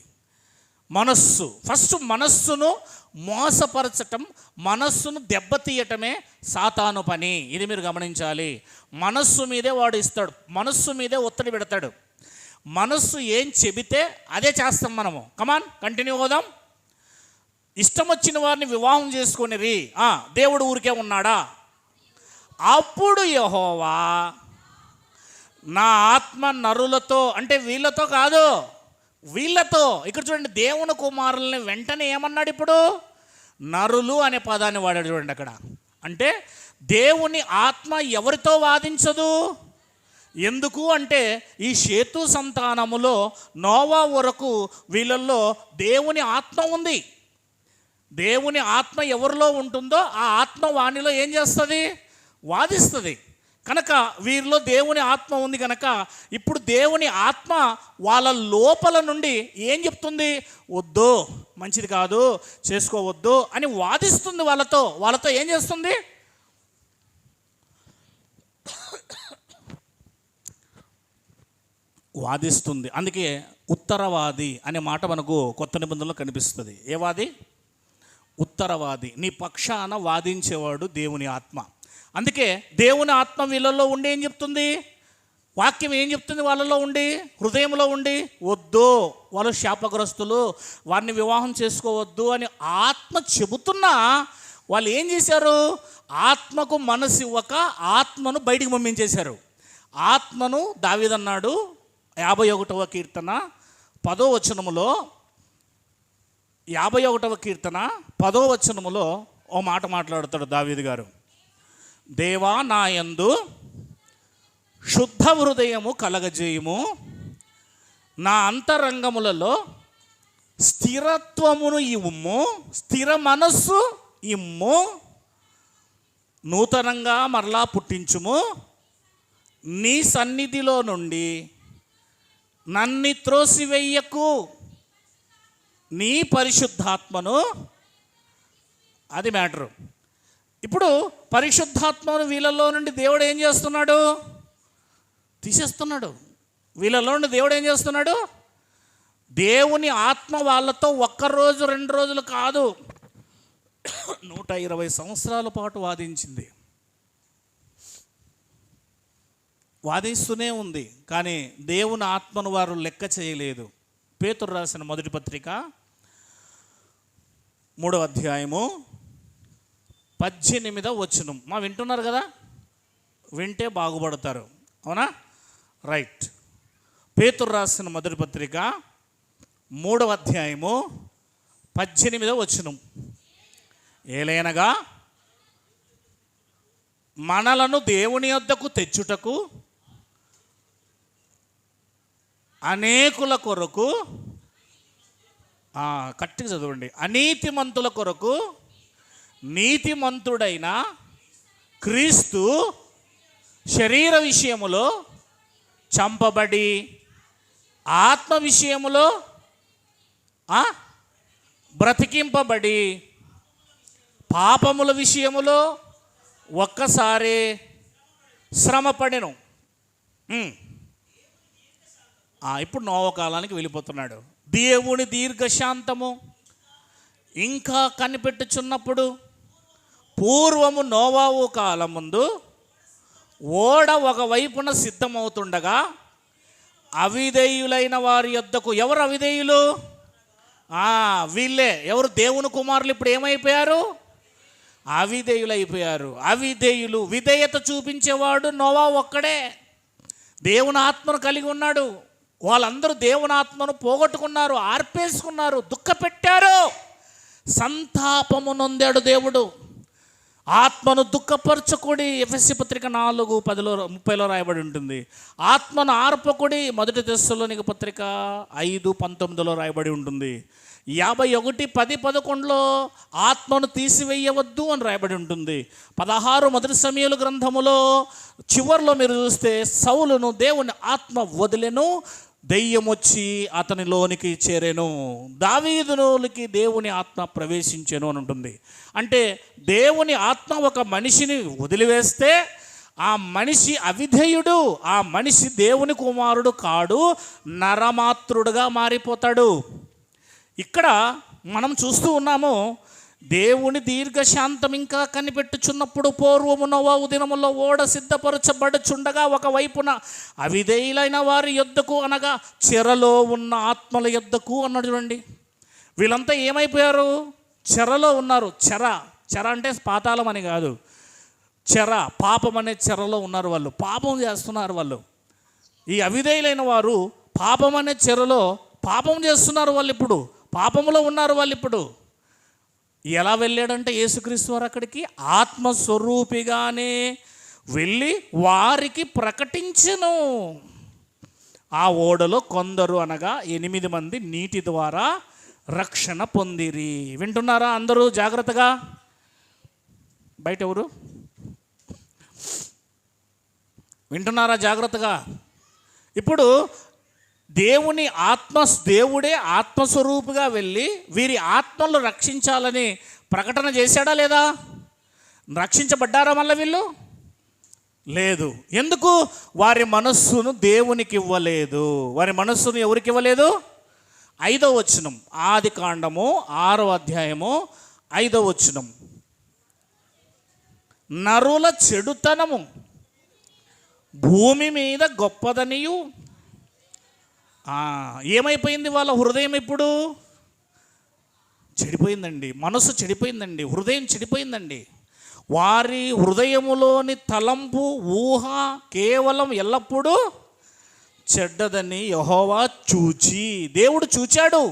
మనస్సు. ఫస్ట్ మనస్సును మోసపరచటం, మనస్సును దెబ్బతీయటమే సాతాను పని. ఇది మీరు గమనించాలి. మనస్సు మీదే వాడు ఇస్తాడు, మనస్సు మీదే ఒత్తిడి పెడతాడు. మనస్సు ఏం చెబితే అదే చేస్తాం మనము. కమాన్, కంటిన్యూ అవుదాం. ఇష్టం వచ్చిన వారిని వివాహం చేసుకునేది దేవుడు ఊరికే ఉన్నాడా? అప్పుడు యెహోవా నా ఆత్మ నరులతో, అంటే వీళ్ళతో కాదు, వీళ్ళతో. ఇక్కడ చూడండి, దేవుని కుమారుల్ని వెంటనే ఏమన్నాడు? ఇప్పుడు నరులు అనే పదాన్ని వాడాడు చూడండి అక్కడ. అంటే దేవుని ఆత్మ ఎవరితో వాదించదు? ఎందుకు అంటే ఈ షేతు సంతానములో నోవా వరకు వీళ్ళల్లో దేవుని ఆత్మ ఉంది. దేవుని ఆత్మ ఎవరిలో ఉంటుందో ఆ ఆత్మ వానిలో ఏం చేస్తుంది? వాదిస్తుంది. కనుక వీరిలో దేవుని ఆత్మ ఉంది కనుక ఇప్పుడు దేవుని ఆత్మ వాళ్ళ లోపల నుండి ఏం చెప్తుంది? వద్దు, మంచిది కాదు, చేసుకోవద్దు అని వాదిస్తుంది వాళ్ళతో ఏం చేస్తుంది? వాదిస్తుంది. అందుకే ఉత్తరవాది అనే మాట మనకు కొత్త నిబంధనలో కనిపిస్తుంది. ఏ వాది? ఉత్తరవాది. నీ పక్షాన వాదించేవాడు దేవుని ఆత్మ. అందుకే దేవుని ఆత్మ వీళ్ళల్లో ఉండి ఏం చెప్తుంది? వాక్యం ఏం చెప్తుంది? వాళ్ళలో ఉండి, హృదయంలో ఉండి, వద్దు, వాళ్ళు శాపగ్రస్తులు, వారిని వివాహం చేసుకోవద్దు అని ఆత్మ చెబుతున్నా వాళ్ళు ఏం చేశారు? ఆత్మకు మనసు ఇవ్వక ఆత్మను బయటికి పంపించేశారు. ఆత్మను దావీదన్నాడు 51వ కీర్తన 10వ వచనములో, 51వ కీర్తన 10వ వచనములో ఓ మాట మాట్లాడతాడు దావీదు గారు. దేవా నా యందు శుద్ధ హృదయము కలగజేయుము, నా అంతరంగములలో స్థిరత్వమును ఇవ్వుము, స్థిర మనస్సు ఇమ్ము, నూతనంగా మరలా పుట్టించుము, నీ సన్నిధిలో నుండి నన్ను త్రోసివెయ్యకు, నీ పరిశుద్ధాత్మను. అది మ్యాటరు. ఇప్పుడు పరిశుద్ధాత్మను వీళ్ళలో నుండి దేవుడు ఏం చేస్తున్నాడు? తీసేస్తున్నాడు. వీళ్ళలో నుండి దేవుడు ఏం చేస్తున్నాడు? దేవుని ఆత్మ వాళ్ళతో ఒక్కరోజు 2 రోజులు కాదు, 120 సంవత్సరాల పాటు వాదించింది. వాదిస్తూనే ఉంది. కానీ దేవుని ఆత్మను వారు లెక్క చేయలేదు. పేతురు రాసిన మొదటి పత్రిక 3వ అధ్యాయము 18వ వచనం. వింటున్నారు కదా? వింటే బాగుపడతారు, అవునా? రైట్. పేతురు రాసిన మొదటి పత్రిక 3వ అధ్యాయము 18వ వచనం. ఏలైనగా మనలను దేవుని యొద్దకు తెచ్చుటకు అనేకుల కొరకు, కట్టిగా చదవండి, అనీతిమంతుల కొరకు నీతిమంతుడైన క్రీస్తు శరీర విషయములో చంపబడి, ఆత్మ విషయములో బ్రతికింపబడి, పాపముల విషయములో ఒక్కసారి శ్రమపడెను. ఇప్పుడు నోవ కాలానికి వెళ్ళిపోతున్నాడు. దేవుని దీర్ఘశాంతము ఇంకా కనిపెట్టుచున్నప్పుడు పూర్వము నోవాహు కాలం ముందు ఓడ ఒకవైపున సిద్ధమవుతుండగా అవిధేయులైన వారి యొద్దకు, ఎవరు అవిధేయులు? వీళ్ళే. ఎవరు? దేవుని కుమారులు ఇప్పుడు ఏమైపోయారు? అవిధేయులు అయిపోయారు. అవిధేయులు. విధేయత చూపించేవాడు నోవాహు ఒక్కడే. దేవుని ఆత్మను కలిగి ఉన్నాడు. వాళ్ళందరూ దేవుని ఆత్మను పోగొట్టుకున్నారు, ఆర్పేసుకున్నారు, దుఃఖపెట్టారు, సంతాపము నొందాడు దేవుడు. ఆత్మను దుఃఖపరచకుడి, ఎఫెసీ పత్రిక 4:30 రాయబడి ఉంటుంది. ఆత్మను ఆర్పకుడి, 1 తెస్సలోనిక పత్రిక 5:19 రాయబడి ఉంటుంది. 51:10-11 ఆత్మను తీసివేయవద్దు అని రాయబడి ఉంటుంది. 16 మొదటి సమూయేలు గ్రంథములో చివర్లో మీరు చూస్తే సౌలును దేవుని ఆత్మ వదిలెను, దెయ్యం వచ్చి అతనిలోనికి చేరెను. దావీదులోనికి దేవుని ఆత్మ ప్రవేశించెను అని ఉంటుంది. అంటే దేవుని ఆత్మ ఒక మనిషిని వదిలివేస్తే ఆ మనిషి అవిధేయుడు, ఆ మనిషి దేవుని కుమారుడు కాడు, నరమాత్రుడుగా మారిపోతాడు. ఇక్కడ మనం చూస్తూ ఉన్నాము, దేవుని దీర్ఘశాంతం ఇంకా కనిపెట్టుచున్నప్పుడు పూర్వము నోవాహు దినములో ఓడ సిద్ధపరచబడుచుండగా ఒకవైపున అవిధేయులైన వారి యొద్దకు, అనగా చెరలో ఉన్న ఆత్మల యొద్దకు అన్నాడు. చూడండి, వీళ్ళంతా ఏమైపోయారు? చెరలో ఉన్నారు. చెర అంటే పాతాళం అని కాదు, చెర, పాపం అనే చెరలో ఉన్నారు. వాళ్ళు పాపం చేస్తున్నారు. వాళ్ళు, ఈ అవిధేయులైన వారు పాపం అనే చెరలో పాపం చేస్తున్నారు. వాళ్ళు ఇప్పుడు పాపంలో ఉన్నారు. వాళ్ళు ఇప్పుడు ఎలా వెళ్ళాడంటే యేసుక్రీస్తు వారు అక్కడికి ఆత్మస్వరూపిగానే వెళ్ళి వారికి ప్రకటించెను. ఆ ఓడలో కొందరు, అనగా 8 మంది నీటి ద్వారా రక్షణ పొందిరి. వింటున్నారా అందరూ జాగ్రత్తగా? బయట ఎవరు వింటున్నారా జాగ్రత్తగా? ఇప్పుడు దేవుడే ఆత్మస్వరూపుగా వెళ్ళి వీరి ఆత్మలు రక్షించాలని ప్రకటన చేశాడా లేదా? రక్షించబడ్డారా మళ్ళీ వీళ్ళు? లేదు. ఎందుకు? వారి మనస్సును దేవునికి ఇవ్వలేదు. వారి మనస్సును ఎవరికి ఇవ్వలేదు? 5వ వచనం, ఆదికాండము 6వ అధ్యాయము 5వ వచనం. నరుల చెడుతనము భూమి మీద గొప్పదనియు. ఏమైపోయింది? వాళ్ళ హృదయం ఇప్పుడు చెడిపోయిందండి, మనసు చెడిపోయిందండి, హృదయం చెడిపోయిందండి. వారి హృదయములోని తలంపు, ఊహ కేవలం ఎల్లప్పుడూ చెడ్డదని యెహోవా చూచి, దేవుడు చూచాడు.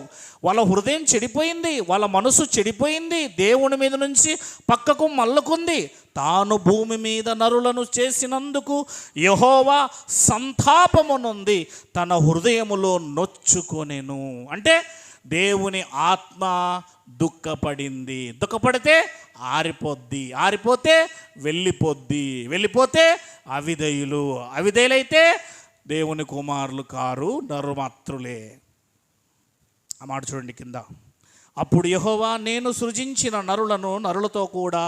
వాళ్ళ హృదయం చెడిపోయింది, వాళ్ళ మనసు చెడిపోయింది, దేవుని మీద నుంచి పక్కకు మల్లుకుంది. తాను భూమి మీద నరులను చేసినందుకు యెహోవా సంతాపమునుంది, తన హృదయములో నొచ్చుకొనెను. అంటే దేవుని ఆత్మ దుఃఖపడింది. దుఃఖపడితే ఆరిపోద్ది, ఆరిపోతే వెళ్ళిపోతే అవిధేయులైతే దేవుని కుమారులు కారు, నరుమాత్రులే. ఆ మాట చూడండి కింద. అప్పుడు యెహోవా, నేను సృజించిన నరులతో కూడా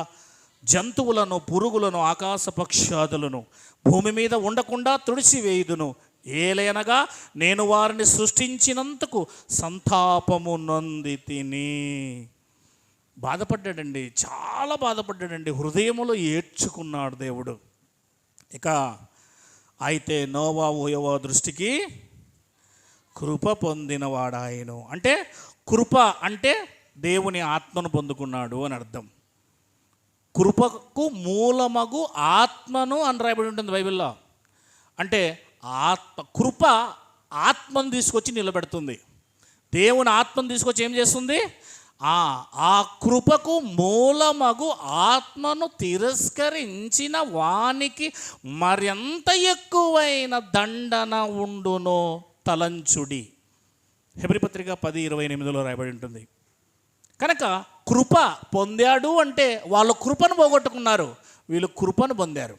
జంతువులను, పురుగులను, ఆకాశ పక్షాదులను భూమి మీద ఉండకుండా తుడిచివేయుదును. ఏలయనగా నేను వారిని సృష్టించినందుకు సంతాపము నొంది తిని. బాధపడ్డాడండి, చాలా బాధపడ్డాడండి, హృదయములో ఏడ్చుకున్నాడు దేవుడు. ఇక అయితే నోవాహు యెహోవా దృష్టికి కృప పొందినవాడాయను. అంటే కృప అంటే దేవుని ఆత్మను పొందుకున్నాడు అని అర్థం. కృపకు మూలమగు ఆత్మను అని రాయబడి ఉంటుంది బైబిల్లో. అంటే కృప ఆత్మను తీసుకొచ్చి నిలబెడుతుంది. దేవుని ఆత్మను తీసుకొచ్చి ఏం చేస్తుంది? ఆ కృపకు మూలమగు ఆత్మను తిరస్కరించిన వానికి మరింత ఎక్కువైన దండన ఉండునో తలంచుడి. హెబ్రీ పత్రిక 10:28 రాయబడి ఉంటుంది. కనుక కృప పొందాడు అంటే వాళ్ళు కృపను పోగొట్టుకున్నారు, వీళ్ళు కృపను పొందారు.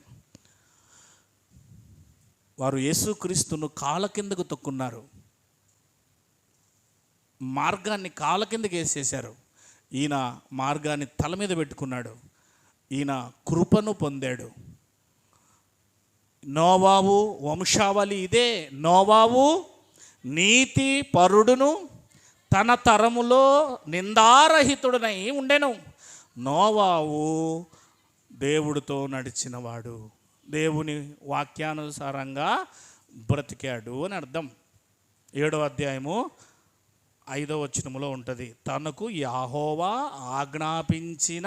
వారు యేసుక్రీస్తును కాళ్ళ కిందకు తొక్కున్నారు, మార్గాన్ని కాళ్ళ కిందకి వేసేశారు. ఈయన మార్గాన్ని తల మీద పెట్టుకున్నాడు, ఈయన కృపను పొందాడు. నోవాహు వంశావళి ఇదే. నోవాహు నీతి పరుడును, తన తరములో నిందారహితుడనై ఉండెను. నోవాహు దేవుడితో నడిచినవాడు, దేవుని వాక్యానుసారంగా బ్రతికాడు అని అర్థం. 7వ అధ్యాయము 5వ వచనములో ఉంటుంది. తనకు యెహోవా ఆజ్ఞాపించిన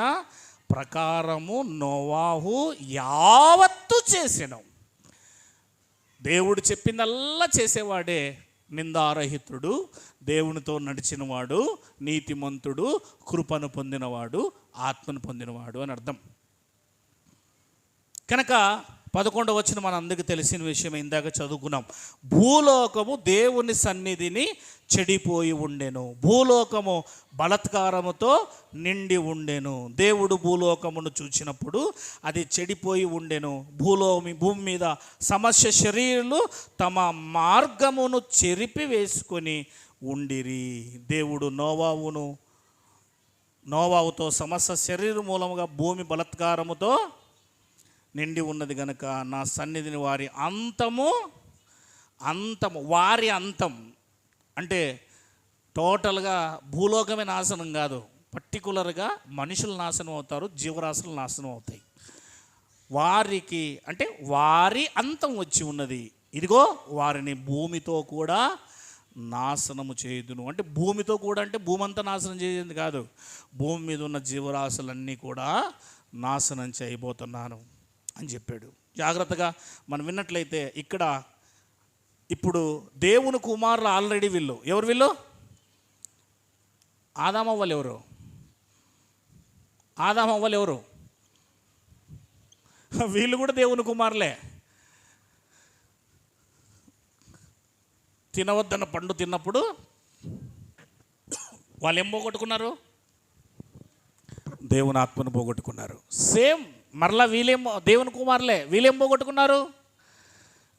ప్రకారము నోవాహు యావత్తు చేసెను. దేవుడు చెప్పిందల్లా చేసేవాడే నిందారహితుడు, దేవునితో నడిచినవాడు, నీతిమంతుడు, కృపను పొందినవాడు, ఆత్మను పొందినవాడు అని అర్థం. కనుక 11వ వచనం మన అందరికీ తెలిసిన విషయం, ఇందాక చదువుకున్నాం. భూలోకము దేవుని సన్నిధిని చెడిపోయి ఉండెను, భూలోకము బలాత్కారముతో నిండి ఉండెను. దేవుడు భూలోకమును చూచినప్పుడు అది చెడిపోయి ఉండెను. భూమి మీద సమస్య శరీరులు తమ మార్గమును చెరిపి వేసుకొని ఉండిరి. దేవుడు నోవాహుతో సమస్య శరీరం మూలముగా భూమి బలాత్కారముతో నిండి ఉన్నది గనుక నా సన్నిధిని వారి అంతము అంటే టోటల్గా భూలోకమే నాశనం కాదు, పర్టికులర్గా మనుషులు నాశనం అవుతారు, జీవరాశులు నాశనం అవుతాయి. వారికి అంటే వారి అంతం వచ్చి ఉన్నది. ఇదిగో వారిని భూమితో కూడా నాశనము చేయుదును. అంటే భూమితో కూడా అంటే భూమి అంతా నాశనం చేసేది కాదు, భూమి మీద ఉన్న జీవరాశులన్నీ కూడా నాశనం చేయబోతున్నాను అని చెప్పాడు. జాగ్రత్తగా మనం విన్నట్లయితే ఇక్కడ ఇప్పుడు దేవుని కుమారులు ఆల్రెడీ ఎవరు వీళ్ళు? ఆదామవ్వలు ఎవరు? వీళ్ళు కూడా దేవుని కుమారులే. తినవద్దన్న పండు తిన్నప్పుడు వాళ్ళు ఏం పోగొట్టుకున్నారు? దేవుని ఆత్మను పోగొట్టుకున్నారు. సేమ్ మరలా దేవుని కుమారులే, వీళ్ళేం పోగొట్టుకున్నారు?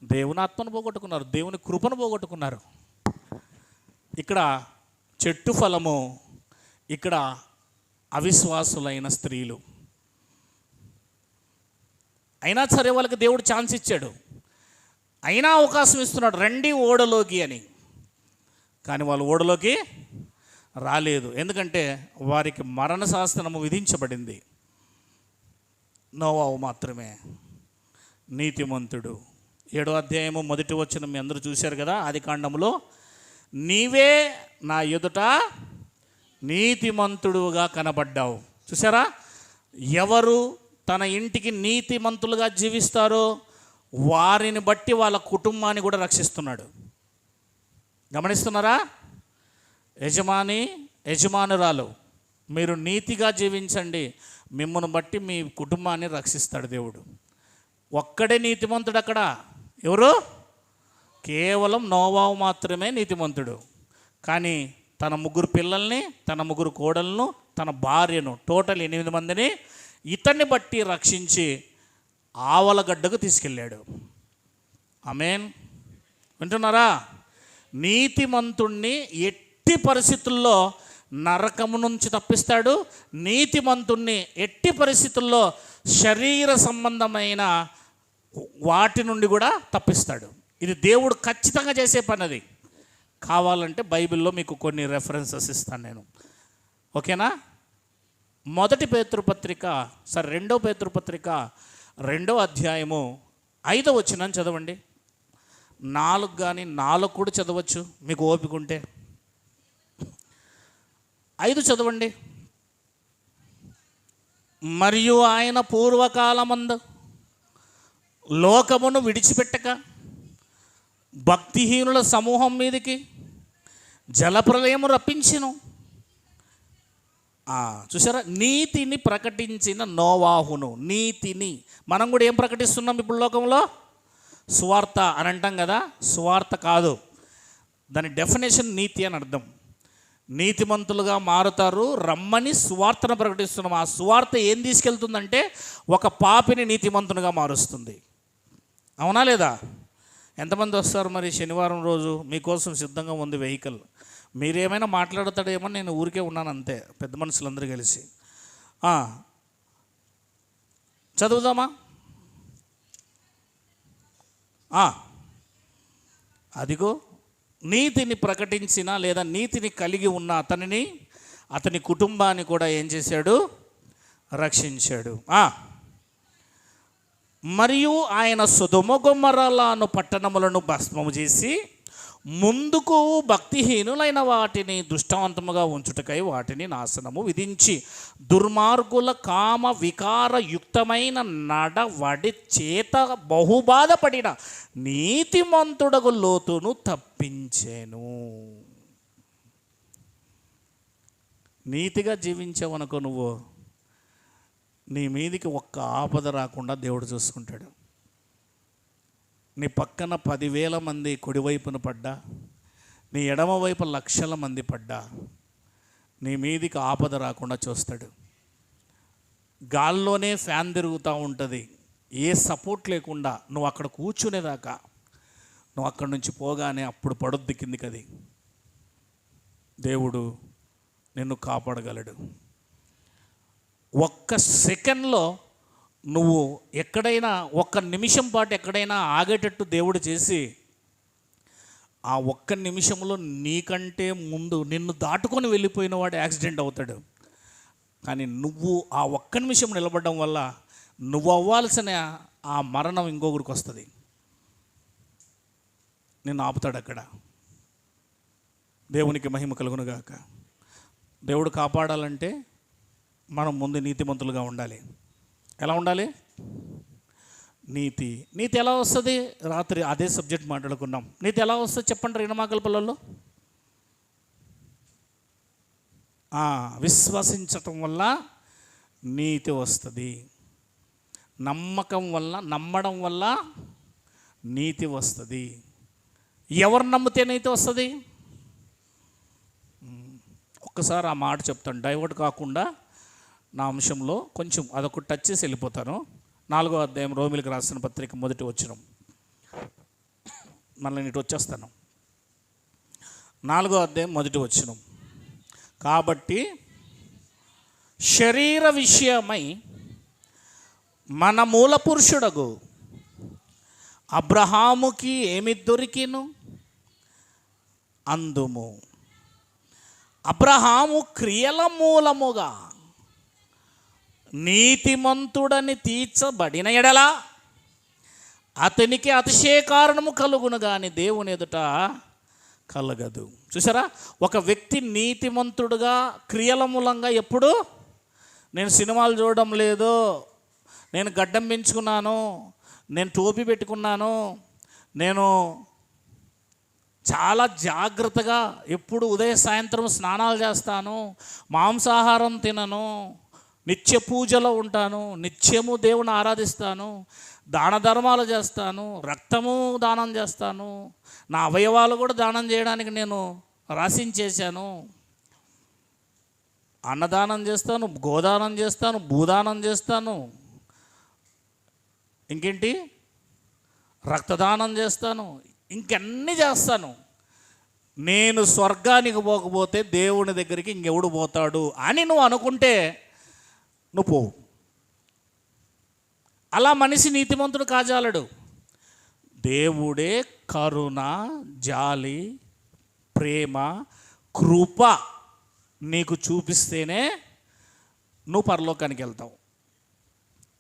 దేవుని ఆత్మను పోగొట్టుకున్నారు, దేవుని కృపను పోగొట్టుకున్నారు. ఇక్కడ చెట్టు ఫలము, ఇక్కడ అవిశ్వాసులైన స్త్రీలు. అయినా సరే వాళ్ళకి దేవుడు ఛాన్స్ ఇచ్చాడు, అయినా అవకాశం ఇస్తున్నాడు, రండి ఓడలోకి అని. కానీ వాళ్ళు ఓడలోకి రాలేదు, ఎందుకంటే వారికి మరణ శాసనము విధించబడింది. నోవాహు మాత్రమే నీతిమంతుడు. 7వ అధ్యాయము 1వ వచనం మీ అందరూ చూశారు కదా, ఆదికాండములో. నీవే నా ఎదుట నీతిమంతుడుగా కనబడ్డావు. చూసారా, ఎవరు తన ఇంటికి నీతిమంతులుగా జీవిస్తారో వారిని బట్టి వాళ్ళ కుటుంబాన్ని కూడా రక్షిస్తున్నాడు. గమనిస్తున్నారా? యజమానురాలు మీరు నీతిగా జీవించండి, మిమ్మల్ని బట్టి మీ కుటుంబాన్ని రక్షిస్తాడు దేవుడు. ఒక్కడే నీతిమంతుడు అక్కడ. ఎవరు? కేవలం నోవాహు మాత్రమే నీతిమంతుడు. కానీ తన 3 పిల్లల్ని, తన 3 కోడలను, తన భార్యను, టోటల్ 8 మందిని ఇతన్ని బట్టి రక్షించి ఆవలగడ్డకు తీసుకెళ్ళాడు. ఆమేన్. వింటున్నారా? నీతిమంతుణ్ణి ఎట్టి పరిస్థితుల్లో నరకము నుంచి తప్పిస్తాడు, నీతిమంతుణ్ణి ఎట్టి పరిస్థితుల్లో శరీర సంబంధమైన వాటి నుండి కూడా తప్పిస్తాడు. ఇది దేవుడు ఖచ్చితంగా చేసే పని. అది కావాలంటే బైబిల్లో మీకు కొన్ని రెఫరెన్సెస్ ఇస్తాను నేను, ఓకేనా? 2 పేతురుపత్రిక 2వ అధ్యాయము 5వ వచనం చదవండి. 4 కానీ 4 కూడా చదవచ్చు మీకు ఓపిక ఉంటే. 5 చదవండి. మరియు ఆయన పూర్వకాలమందు లోకమును విడిచిపెట్టక భక్తిహీనుల సమూహం మీదికి జలప్రలయము రప్పించెను. చూసారా? నీతిని ప్రకటించిన నోవాహును. నీతిని మనం కూడా ఏం ప్రకటిస్తున్నాం ఇప్పుడు లోకంలో? సువార్త అని అంటాం కదా. సువార్త కాదు, దాని డెఫినేషన్ నీతి అని అర్థం. నీతిమంతులుగా మారుతారు రమ్మని సువార్తను ప్రకటిస్తున్నాం. ఆ సువార్త ఏం తీసుకెళ్తుందంటే ఒక పాపిని నీతిమంతునిగా మారుస్తుంది. అవునా లేదా? ఎంతమంది వస్తారు మరి శనివారం రోజు? మీకోసం సిద్ధంగా ఉంది వెహికల్. మీరేమైనా మాట్లాడతాడేమో, నేను ఊరికే ఉన్నాను అంతే, పెద్ద మనుషులందరూ కలిసి. చదువుదామా? అదిగో నీతిని ప్రకటించిన లేదా నీతిని కలిగి ఉన్న అతని కుటుంబాన్ని కూడా ఏం చేశాడు? రక్షించాడు. మరియు ఆయన సొదొమ గొమొర్రాలను పట్టణములను భస్మము చేసి ముందుకు భక్తిహీనులైన వాటిని దృష్టాంతముగా ఉంచుటకై వాటిని నాశనము విధించి దుర్మార్గుల కామ వికారయుక్తమైన నడవడి చేత బహుబాధపడిన నీతిమంతుడగు లోతును తప్పించెను. నీతిగా జీవించావనుకో నువ్వు, నీ మీదికి ఒక్క ఆపద రాకుండా దేవుడు చూసుకుంటాడు. నీ పక్కన 10,000 మంది కుడివైపున పడ్డా, నీ ఎడమ వైపు లక్షల మంది పడ్డా, నీ మీదికి ఆపద రాకుండా చూస్తాడు. గాల్లోనే ఫ్యాన్ తిరుగుతూ ఉంటుంది, ఏ సపోర్ట్ లేకుండా నువ్వు అక్కడ కూర్చునేదాకా, నువ్వు అక్కడి నుంచి పోగానే అప్పుడు పడొద్ది కిందికి. అది దేవుడు నిన్ను కాపాడగలడు. ఒక్క సెకండ్లో నువ్వు ఎక్కడైనా ఒక్క నిమిషం పాటు ఎక్కడైనా ఆగేటట్టు దేవుడు చేసి ఆ ఒక్క నిమిషంలో నీకంటే ముందు నిన్ను దాటుకొని వెళ్ళిపోయిన వాడు యాక్సిడెంట్ అవుతాడు. కానీ నువ్వు ఆ ఒక్క నిమిషం నిలబడడం వల్ల నువ్వు అవ్వాల్సిన ఆ మరణం ఇంకొకరికి వస్తుంది, నిన్ను ఆపుతాడు అక్కడ. దేవునికి మహిమ కలుగునుగాక. దేవుడు కాపాడాలంటే మనం ముందు నీతిమంతులుగా ఉండాలి. ఎలా ఉండాలి? నీతి ఎలా వస్తుంది? రాత్రి అదే సబ్జెక్ట్ మాట్లాడుకున్నాం. నీతి ఎలా వస్తుంది చెప్పండి రేణమాకల పిల్లల్లో. విశ్వసించటం వల్ల నీతి వస్తుంది, నమ్మడం వల్ల నీతి వస్తుంది. ఎవరు నమ్మితే నీతి వస్తుంది? ఒక్కసారి ఆ మాట చెప్తాను, డైవర్ట్ కాకుండా నా అంశంలో కొంచెం అదొకటి టచ్ చేసి వెళ్ళిపోతాను. 4వ అధ్యాయం రోమిలకు రాసిన పత్రిక 1వ వచనం, మళ్ళీ ఇటు వచ్చేస్తాను. 4వ అధ్యాయం 1వ వచనం. కాబట్టి శరీర విషయమై మన మూల పురుషుడగు అబ్రహాముకి ఏమి దొరికిను అందుము. అబ్రహాము క్రియల మూలముగా నీతిమంతుడని తీర్చబడిన ఎడల అతనికి అతిశయ కారణము కలుగును కానీ దేవుని ఎదుట కలగదు. చూసారా, ఒక వ్యక్తి నీతిమంతుడుగా క్రియల మూలంగా ఎప్పుడు, నేను సినిమాలు చూడడం లేదు, నేను గడ్డం పెంచుకున్నాను, నేను టోపీ పెట్టుకున్నాను, నేను చాలా జాగ్రత్తగా ఎప్పుడు ఉదయ సాయంత్రం స్నానాలు చేస్తాను, మాంసాహారం తినను, నిత్య పూజలో ఉంటాను, నిత్యము దేవుని ఆరాధిస్తాను, దాన ధర్మాలు చేస్తాను, రక్తము దానం చేస్తాను, నా అవయవాలు కూడా దానం చేయడానికి నేను రాసించేశాను, అన్నదానం చేస్తాను, గోదానం చేస్తాను, భూదానం చేస్తాను, ఇంకేంటి రక్తదానం చేస్తాను, ఇంకన్నీ చేస్తాను, నేను స్వర్గానికి పోకపోతే దేవుని దగ్గరికి ఇంకెవడు పోతాడు అని నువ్వు అనుకుంటే నువ్వు పోవు. అలా మనిషి నీతిమంతుడు కాజాలడు. దేవుడే కరుణ, జాలి, ప్రేమ, కృప నీకు చూపిస్తేనే నువ్వు పరలోకానికి వెళ్తావు.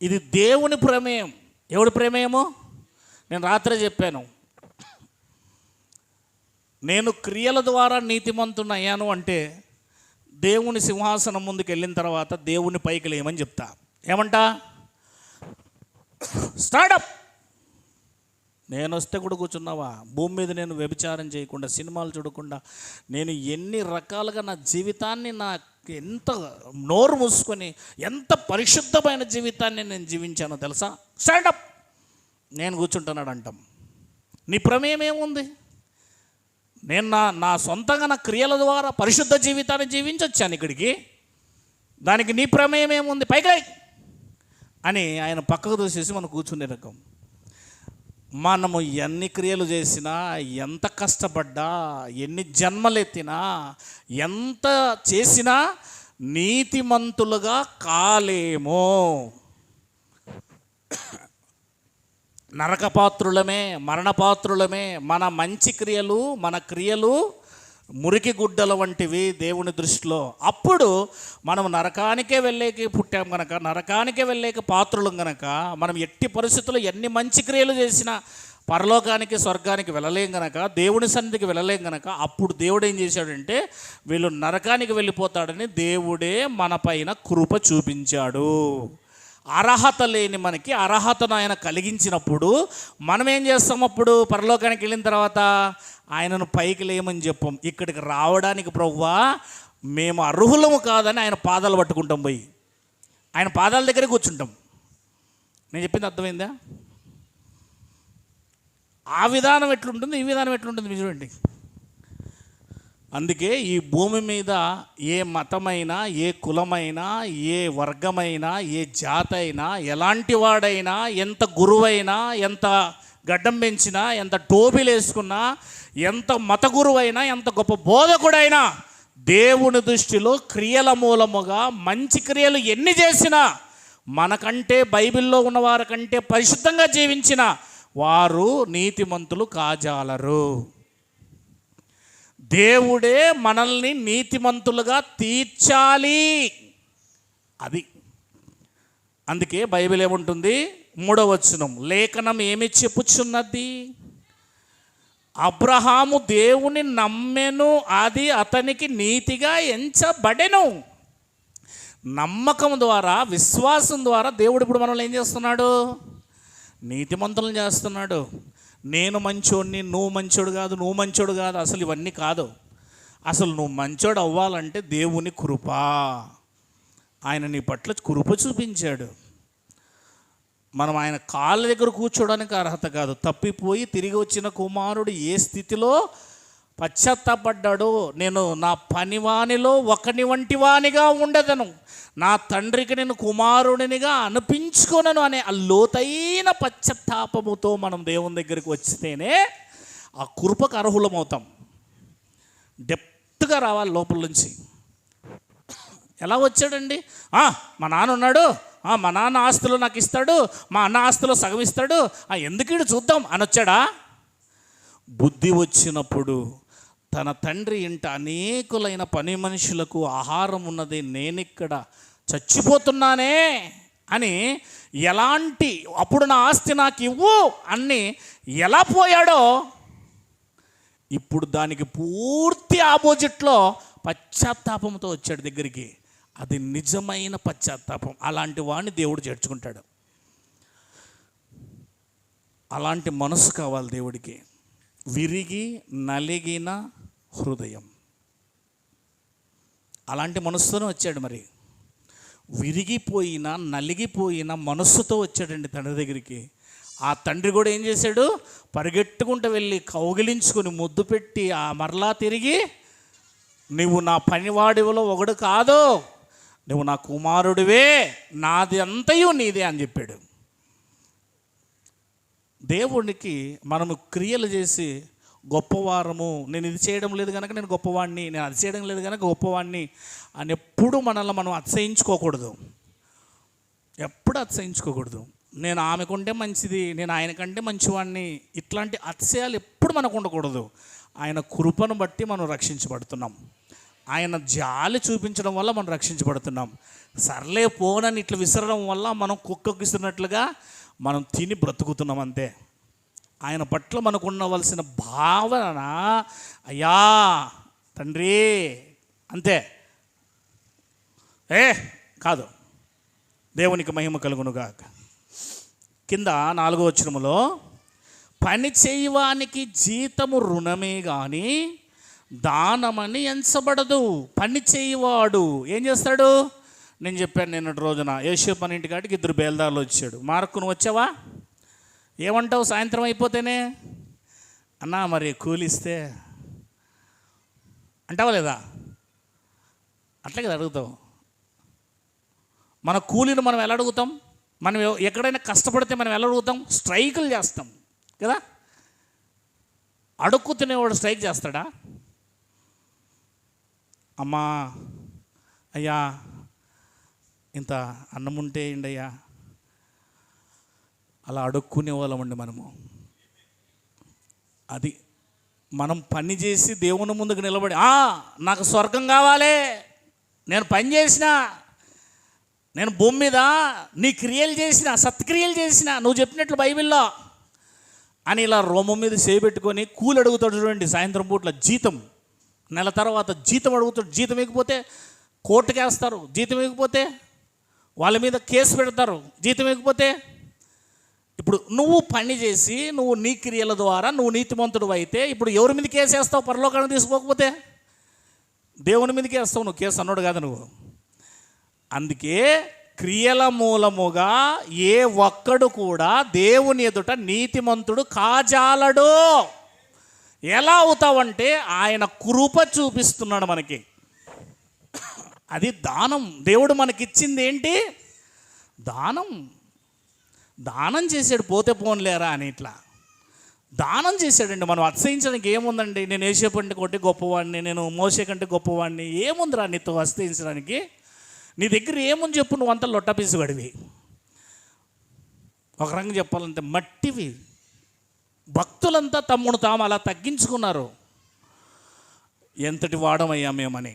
ఇది దేవుని ప్రమేయం. ఎవడి ప్రమేయము? నేను రాత్రే చెప్పాను, నేను క్రియల ద్వారా నీతిమంతునయ్యాను అంటే దేవుని సింహాసనం ముందుకు వెళ్ళిన తర్వాత దేవుని పైకి లేమని చెప్తా. ఏమంటా? స్టార్టప్. నేను వస్తే కూడా కూర్చున్నావా? భూమి మీద నేను వ్యభిచారం చేయకుండా, సినిమాలు చూడకుండా, నేను ఎన్ని రకాలుగా నా జీవితాన్ని, నా ఎంత నోరు మూసుకొని ఎంత పరిశుద్ధమైన జీవితాన్ని నేను జీవించానో తెలుసా? స్టాండప్. నేను కూర్చుంటున్నాడు అంటాం. నీ ప్రమేయం ఏముంది? నేను నా సొంతంగా నా క్రియల ద్వారా పరిశుద్ధ జీవితాన్ని జీవించొచ్చాను ఇక్కడికి, దానికి నీ ప్రమేయం ఏముంది? పైకి అని ఆయన పక్కకు దూసేసి మనం కూర్చునే రకం. మనము ఎన్ని క్రియలు చేసినా, ఎంత కష్టపడ్డా, ఎన్ని జన్మలెత్తినా, ఎంత చేసినా నీతిమంతులుగా కాలేమో. నరకపాత్రులమే, మరణపాత్రులమే. మన మంచి క్రియలు, మన క్రియలు మురికి గుడ్డల వంటివి దేవుని దృష్టిలో. అప్పుడు మనం నరకానికే వెళ్ళేకి పుట్టాం గనక, నరకానికే వెళ్ళేకి పాత్రులం గనక, మనం ఎట్టి పరిస్థితుల్లో ఎన్ని మంచి క్రియలు చేసినా పరలోకానికి స్వర్గానికి వెళ్ళలేం గనక, దేవుని సన్నిధికి వెళ్ళలేం గనక, అప్పుడు దేవుడు ఏం చేశాడంటే వీళ్ళు నరకానికి వెళ్ళిపోతాడని దేవుడే మన పైన కృప చూపించాడు. అర్హత లేని మనకి అర్హతను ఆయన కలిగించినప్పుడు మనం ఏం చేస్తాం? అప్పుడు పరలోకానికి వెళ్ళిన తర్వాత ఆయనను పైకి లేమని చెప్పాం. ఇక్కడికి రావడానికి ప్రభువా మేము అర్హులము కాదని ఆయన పాదాలు పట్టుకుంటాం, పోయి ఆయన పాదాల దగ్గర కూర్చుంటాం. నేను చెప్పింది అర్థమైందా? ఆ విధానం ఎట్లుంటుంది, ఈ విధానం ఎట్లుంటుంది మీరు చూడండి. అందుకే ఈ భూమి మీద ఏ మతమైనా, ఏ కులమైనా, ఏ వర్గమైనా, ఏ జాతి అయినా, ఎలాంటి వాడైనా, ఎంత గురువైనా, ఎంత గడ్డం పెంచినా, ఎంత టోపీలు వేసుకున్నా, ఎంత మత గురువైనా, ఎంత గొప్ప బోధకుడైనా దేవుని దృష్టిలో క్రియల మూలముగా మంచి క్రియలు ఎన్ని చేసినా, మనకంటే బైబిల్లో ఉన్నవారి కంటే పరిశుద్ధంగా జీవించిన వారు నీతిమంతులు కాజాలరు. దేవుడే మనల్ని నీతిమంతులుగా తీర్చాలి. అది అందుకే బైబిల్ ఏముంటుంది? 3వ వచనం, లేఖనం ఏమి చెప్పుచున్నది? అబ్రహాము దేవుని నమ్మెను, అది అతనికి నీతిగా ఎంచబడెను. నమ్మకం ద్వారా, విశ్వాసం ద్వారా దేవుడు ఇప్పుడు మనల్ని ఏం చేస్తున్నాడు? నీతిమంతులను చేస్తున్నాడు. నేను మంచోడిని, నువ్వు మంచోడు కాదు, నువ్వు మంచోడు కాదు, అసలు ఇవన్నీ కాదు. అసలు నువ్వు మంచోడు అవ్వాలంటే దేవుని కృప. ఆయన నీ పట్ల కృప చూపించాడు. మనం ఆయన కాళ్ళ దగ్గర కూర్చోడానికి అర్హత కాదు. తప్పిపోయి తిరిగి వచ్చిన కుమారుడు ఏ స్థితిలో పశ్చాత్తాపడ్డాడో, నేను నా పనివానిలో ఒకని వంటి వానిగా ఉండదను, నా తండ్రికి నేను కుమారుడినిగా అనిపించుకొనను అనే ఆ లోతైన పశ్చాత్తాపముతో మనం దేవుని దగ్గరికి వచ్చితేనే ఆ కృపకు అర్హులమవుతాం. డెప్త్గా రావాలి లోపల నుంచి. ఎలా వచ్చాడండి? మా నాన్న ఉన్నాడు, మా నాన్న ఆస్తులు నాకు ఇస్తాడు, మా అన్న ఆస్తులు సగం ఇస్తాడు, ఎందుకు ఇడు చూద్దాం అని వచ్చాడా? బుద్ధి వచ్చినప్పుడు తన తండ్రి ఇంట అనేకులైన పని మనుషులకు ఆహారం ఉన్నది, నేనిక్కడ చచ్చిపోతున్నానే అని ఎలాంటి, అప్పుడు నా ఆస్తి నాకు ఇవ్వు అని ఎలా పోయాడో, ఇప్పుడు దానికి పూర్తి ఆపోజిట్లో పశ్చాత్తాపంతో వచ్చాడు దగ్గరికి. అది నిజమైన పశ్చాత్తాపం. అలాంటి వాడిని దేవుడు చేర్చుకుంటాడు. అలాంటి మనసు కావాలి దేవుడికి. విరిగి నలిగిన హృదయం, అలాంటి మనసుతోనే వచ్చాడు. మరి విరిగిపోయిన నలిగిపోయిన మనస్సుతో వచ్చాడండి తండ్రి దగ్గరికి. ఆ తండ్రి కూడా ఏం చేశాడు? పరిగెట్టుకుంటూ వెళ్ళి కౌగిలించుకొని ముద్దు పెట్టి మరలా తిరిగి, నువ్వు నా పనివాడిలో ఒకడు కాదు, నువ్వు నా కుమారుడివే, నాది అంతయు నీదే అని చెప్పాడు. దేవునికి మనము క్రియలు చేసి గొప్పవారము, నేను ఇది చేయడం లేదు కనుక నేను గొప్పవాడిని, నేను అది చేయడం లేదు కనుక గొప్పవాడిని అని ఎప్పుడు మనల్ని మనం అతిశయించుకోకూడదు. ఎప్పుడు అతిశయించుకోకూడదు. నేను ఆమెకుంటే మంచిది, నేను ఆయనకంటే మంచివాడిని, ఇట్లాంటి అతిశయాలు ఎప్పుడు మనకు ఉండకూడదు. ఆయన కృపను బట్టి మనం రక్షించబడుతున్నాం. ఆయన జాలి చూపించడం వల్ల మనం రక్షించబడుతున్నాం. సర్లే పోనని ఇట్లా విసరడం వల్ల మనం కుక్కకు విసిరినట్లుగా మనం తిని బ్రతుకుతున్నాం అంతే. ఆయన పట్ల మనకు ఉండవలసిన భావన, అయ్యా తండ్రి అంతే, కాదు. దేవునికి మహిమ కలుగునుగాక. కింద 4వ వచనములో, పని చేయవానికి జీతము రుణమే కానీ దానమని ఎంచబడదు. పని చేయవాడు ఏం చేస్తాడు? నేను చెప్పాను నిన్నటి రోజున, యేషూపు పని ఇంటికాడికి 2 బేల్దారులు వచ్చాడు. మార్కు నువ్వు వచ్చావా? ఏమంటావు సాయంత్రం అయిపోతేనే? అన్నా మరి కూలిస్తే అంటావా లేదా? అట్లే కదా అడుగుతావు. మన కూలీని మనం ఎలా అడుగుతాం? మనం ఎక్కడైనా కష్టపడితే మనం ఎలా అడుగుతాం? స్ట్రైకులు చేస్తాం కదా. అడుక్కు తినేవాడు స్ట్రైక్ చేస్తాడా? అమ్మా అయ్యా ఇంత అన్నం ఉంటే ఏంటయ్యా, అలా అడుక్కునే వాళ్ళమండి మనము. అది మనం పని చేసి దేవుని ముందుకు నిలబడి నాకు స్వర్గం కావాలి, నేను పని చేసిన, నేను భూమి మీద నీ క్రియలు చేసిన, సత్క్రియలు చేసిన, నువ్వు చెప్పినట్లు బైబిల్లో అని ఇలా రోమం మీద చేపెట్టుకొని కూలి అడుగుతాడు చూడండి. సాయంత్రం పూట్ల జీతం, నెల తర్వాత జీతం అడుగుతాడు. జీతం ఇవ్వకపోతే కోర్టుకు వేస్తారు, జీతం ఇవ్వకపోతే వాళ్ళ మీద కేసు పెడతారు, జీతం ఇవ్వకపోతే. ఇప్పుడు నువ్వు పని చేసి నువ్వు నీ క్రియల ద్వారా నువ్వు నీతిమంతుడు అయితే ఇప్పుడు ఎవరి మీద కేసు వేస్తావు? పరలోకానికి తీసుకోకపోతే దేవుని మీదకి వేస్తావు. నువ్వు కేసు అన్నాడు కదా నువ్వు. అందుకే క్రియల మూలముగా ఏ ఒక్కడు కూడా దేవుని ఎదుట నీతిమంతుడు కాజాలడు. ఎలా అవుతావంటే ఆయన కృప చూపిస్తున్నాడు మనకి. అది దానం. దేవుడు మనకిచ్చింది ఏంటి? దానం. దానం చేశాడు, పోతే పోన్లేరా అని ఇట్లా దానం చేశాడండి. మనం అతిశయించడానికి ఏముందండి? నేను యేసేపు కంటే కొట్టి గొప్పవాడిని, నేను మోసే కంటే గొప్పవాడిని, ఏముందిరా నీతో అతిశయించడానికి? నీ దగ్గర ఏముంది చెప్పు? నువ్వు అంతా లొట్టపీసుగడివి. ఒక రంగు చెప్పాలంటే మట్టివి. భక్తులంతా తమ్ముడు తాము అలా తగ్గించుకున్నారు. ఎంతటి వాడమయ్యా మేమని.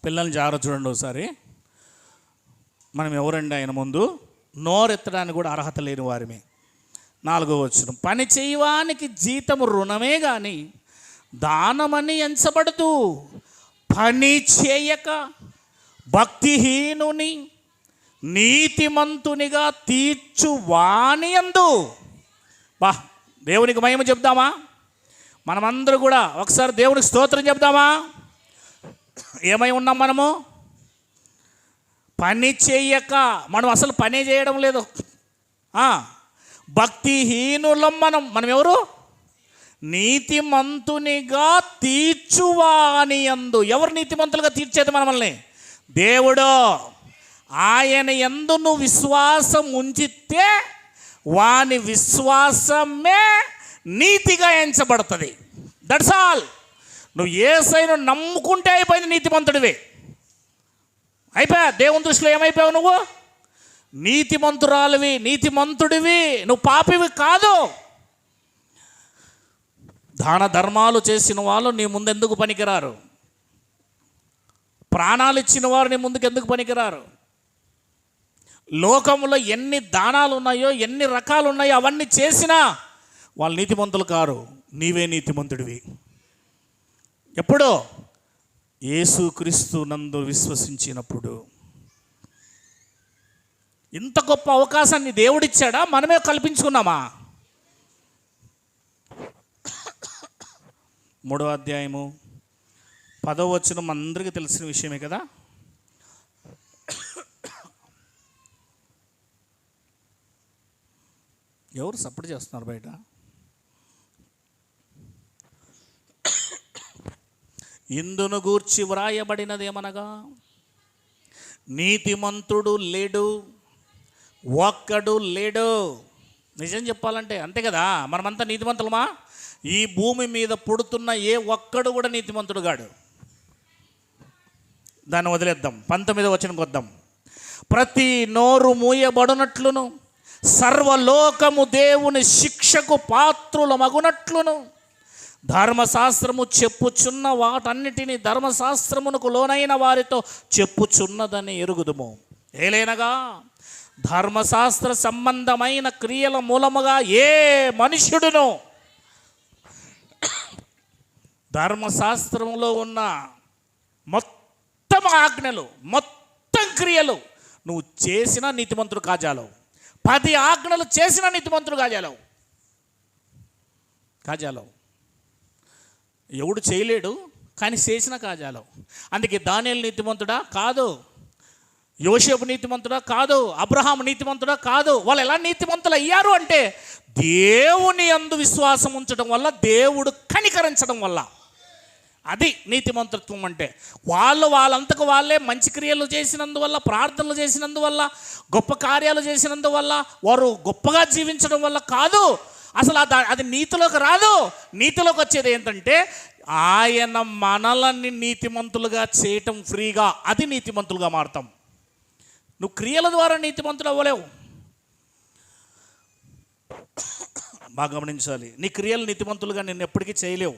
పిల్లల్ని జాగ్రత్త చూడండి ఒకసారి. మనం ఎవరండి ఆయన ముందు? నోరెత్తడానికి కూడా అర్హత లేని వారిమే. 4వ వచనం, పని చేయవానికి జీతము రుణమే కానీ దానమని ఎంచబడదు. పని చేయక భక్తిహీనుని నీతిమంతునిగా తీర్చువాని యందు. దేవునికి మహిమ చెప్దామా? మనమందరూ కూడా ఒకసారి దేవునికి స్తోత్రం చెప్దామా? ఏమై ఉన్నాం మనము? పని చేయక, మనం అసలు పని చేయడం లేదు. భక్తిహీనులం మనం ఎవరు? నీతిమంతునిగా తీర్చువాని యందు. ఎవరు నీతిమంతులుగా తీర్చేది మనల్ని? దేవుడు. ఆయన యందు నువ్వు విశ్వాసం ఉంచితే వాని విశ్వాసమే నీతిగా ఎంచబడుతుంది. That's all. నువ్వు యేసయ్యను నమ్ముకుంటే అయిపోయింది, నీతిమంతుడివి అయిపోయా. దేవుని దృష్టిలో ఏమైపోయావు? నువ్వు నీతిమంతురాలివి, నీతిమంతుడివి, నువ్వు పాపివి కాదు. దాన ధర్మాలు చేసిన వాళ్ళు నీ ముందెందుకు పనికిరారు? ప్రాణాలు ఇచ్చిన వారు నీ ముందుకు ఎందుకు పనికిరారు? లోకంలో ఎన్ని దానాలు ఉన్నాయో, ఎన్ని రకాలు ఉన్నాయో అవన్నీ చేసినా వాళ్ళు నీతిమంతులు కారు. నీవే నీతిమంతుడివి. ఎప్పుడో యేసుక్రీస్తు నందు విశ్వసించినప్పుడు. ఇంత గొప్ప అవకాశాన్ని దేవుడిచ్చాడా? మనమే కల్పించుకున్నామా? 3వ అధ్యాయము 10వ వచనం అందరికీ తెలిసిన విషయమే కదా. ఎవరు సపోర్ట్ చేస్తున్నారు బయట? ఇందును గూర్చి వ్రాయబడినదేమనగా నీతిమంతుడు లేడు, ఒక్కడు లేడు. నిజం చెప్పాలంటే అంతే కదా. మనమంతా నీతిమంతులమా? ఈ భూమి మీద పుడుతున్న ఏ ఒక్కడు కూడా నీతిమంతుడు గాడు. దాన్ని వదిలేద్దాం. 19వ వచనంకి వద్దాం. ప్రతి నోరు మూయబడినట్లును సర్వలోకము దేవుని శిక్షకు పాత్రుల మగునట్లును ధర్మశాస్త్రము చెప్పుచున్న వాటన్నిటినీ ధర్మశాస్త్రమునకు లోనైన వారితో చెప్పుచున్నదని ఎరుగుదుము. ఏలైనగా ధర్మశాస్త్ర సంబంధమైన క్రియల మూలముగా ఏ మనుష్యుడును ధర్మశాస్త్రంలో ఉన్న మొత్తం ఆజ్ఞలు, మొత్తం క్రియలు నువ్వు చేసిన నీతిమంతుడు కాజాలవు. 10 ఆజ్ఞలు చేసిన నీతిమంతుడు కాజాలవు. ఎవడు చేయలేడు, కానీ చేసిన కాజాలవు. అందుకే దానియేలు నీతిమంతుడా? కాదు. యోసేపు నీతిమంతుడా? కాదు. అబ్రహాం నీతిమంతుడా? కాదు. వాళ్ళు ఎలా నీతిమంతులు అయ్యారు అంటే దేవుని యందు విశ్వాసం ఉంచడం వల్ల, దేవుడు కనికరించడం వల్ల. అది నీతిమంతత్వం అంటే. వాళ్ళంతకు వాళ్ళే మంచి క్రియలు చేసినందువల్ల, ప్రార్థనలు చేసినందువల్ల, గొప్ప కార్యాలు చేసినందువల్ల, వారు గొప్పగా జీవించడం వల్ల కాదు. అసలు అది నీతిలోకి రాదు. నీతిలోకి వచ్చేది ఏంటంటే ఆయన మనల్ని నీతిమంతులుగా చేయటం ఫ్రీగా. అది నీతిమంతులుగా మారుతాం. నువ్వు క్రియల ద్వారా నీతిమంతులు అవ్వలేవు. బాగా గమనించాలి. నీ క్రియలు నీతిమంతులుగా నిన్ను ఎప్పటికీ చేయలేవు.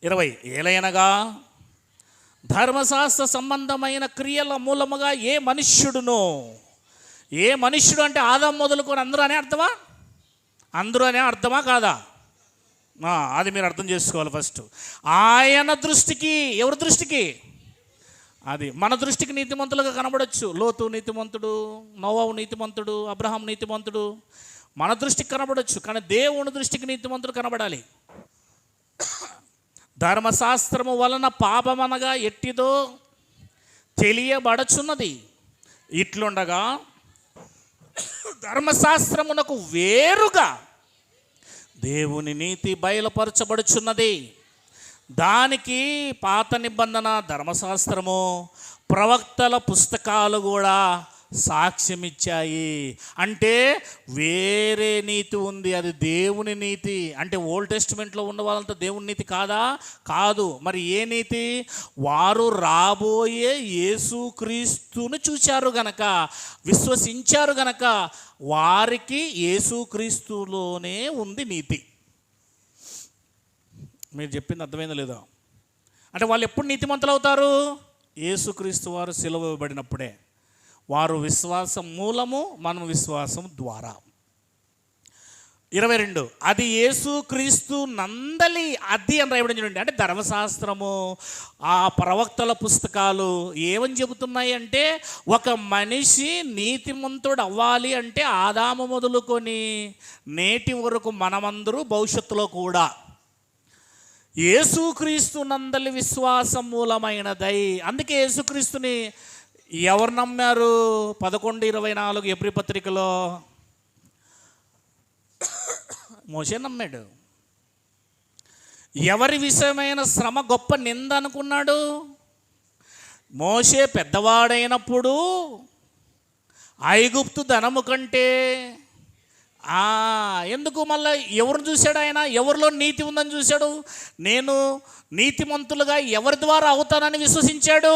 20 ఏలైనగా ధర్మశాస్త్ర సంబంధమైన క్రియల మూలముగా ఏ మనుష్యుడు అంటే ఆదాము మొదలుకొని అందరూ అనే అర్థమా? అందరూ అనే అర్థమా కాదా? అది మీరు అర్థం చేసుకోవాలి ఫస్ట్. ఆయన దృష్టికి, ఎవరి దృష్టికి? అది మన దృష్టికి నీతిమంతులుగా కనబడవచ్చు. లోతు నీతిమంతుడు, నోవాహు నీతిమంతుడు, అబ్రహాం నీతిమంతుడు, మన దృష్టికి కనబడవచ్చు. కానీ దేవుని దృష్టికి నీతిమంతుడు కనబడాలి. ధర్మశాస్త్రము వలన పాపమనగా ఎట్టిదో తెలియబడుచున్నది. ఇట్లుండగా ధర్మశాస్త్రమునకు వేరుగా దేవుని నీతి బయలుపరచబడుచున్నది. దానికి పాత నిబంధన ధర్మశాస్త్రము, ప్రవక్తల పుస్తకాలు కూడా సాక్ష్యమిచ్చాయి. అంటే వేరే నీతి ఉంది, అది దేవుని నీతి. అంటే ఓల్డ్ టెస్టిమెంట్లో ఉన్న వాళ్ళంతా దేవుని నీతి కాదా? కాదు. మరి ఏ నీతి? వారు రాబోయే యేసుక్రీస్తుని చూశారు గనక, విశ్వసించారు గనక వారికి యేసుక్రీస్తులోనే ఉంది నీతి. మీరు చెప్పింది అర్థమైందో లేదో? అంటే వాళ్ళు ఎప్పుడు నీతిమంతులు అవుతారు? యేసుక్రీస్తు వారు సిలువ వేయబడినప్పుడే. వారు విశ్వాసం మూలము, మనం విశ్వాసం ద్వారా. 22 అది యేసుక్రీస్తు నందలి, అది అని రాయబడి చూడండి. అంటే ధర్మశాస్త్రము, ఆ ప్రవక్తల పుస్తకాలు ఏమని చెబుతున్నాయి అంటే, ఒక మనిషి నీతిమంతుడు అవ్వాలి అంటే ఆదాము మొదలుకొని నేటి వరకు మనమందరూ భవిష్యత్తులో కూడా యేసుక్రీస్తు నందలి విశ్వాసం మూలమైనదై. అందుకే యేసుక్రీస్తుని ఎవరు నమ్మారు? 11:24 ఎబ్రీ పత్రికలో మోషే నమ్మాడు. ఎవరి విషయమైన శ్రమ గొప్ప నింద అనుకున్నాడు? మోషే పెద్దవాడైనప్పుడు ఐగుప్తు ధనము కంటే ఎందుకు మళ్ళీ ఎవరిని చూశాడు ఆయన? ఎవరిలో నీతి ఉందని చూశాడు. నేను నీతిమంతులుగా ఎవరి ద్వారా అవుతానని విశ్వసించాడు.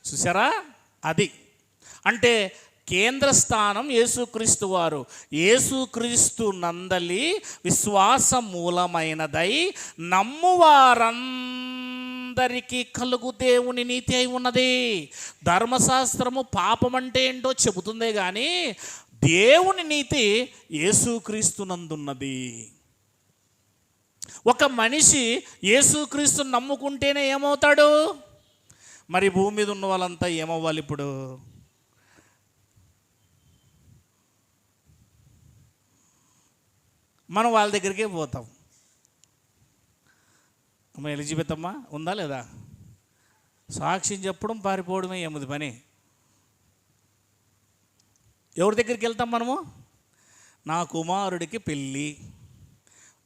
చూసారా? అది అంటే కేంద్ర స్థానం యేసుక్రీస్తు వారు. యేసుక్రీస్తు నందలి విశ్వాస మూలమైనదై నమ్మువారందరికీ కలుగు దేవుని నీతి అయి ఉన్నది. ధర్మశాస్త్రము పాపం అంటే ఏంటో చెబుతుందే కానీ దేవుని నీతి యేసుక్రీస్తు నందున్నది. ఒక మనిషి యేసుక్రీస్తుని నమ్ముకుంటేనే ఏమవుతాడు? మరి భూమి మీద ఉన్న వాళ్ళంతా ఏమవ్వాలి? ఇప్పుడు మనం వాళ్ళ దగ్గరికే పోతాం. అమ్మ ఎలిజబెత్ అమ్మ ఉందా లేదా? సాక్ష్యం చెప్పడం పారిపోవడమే ఏముంది పని. ఎవరి దగ్గరికి వెళ్తాం మనము? నా కుమారుడికి పెళ్ళి,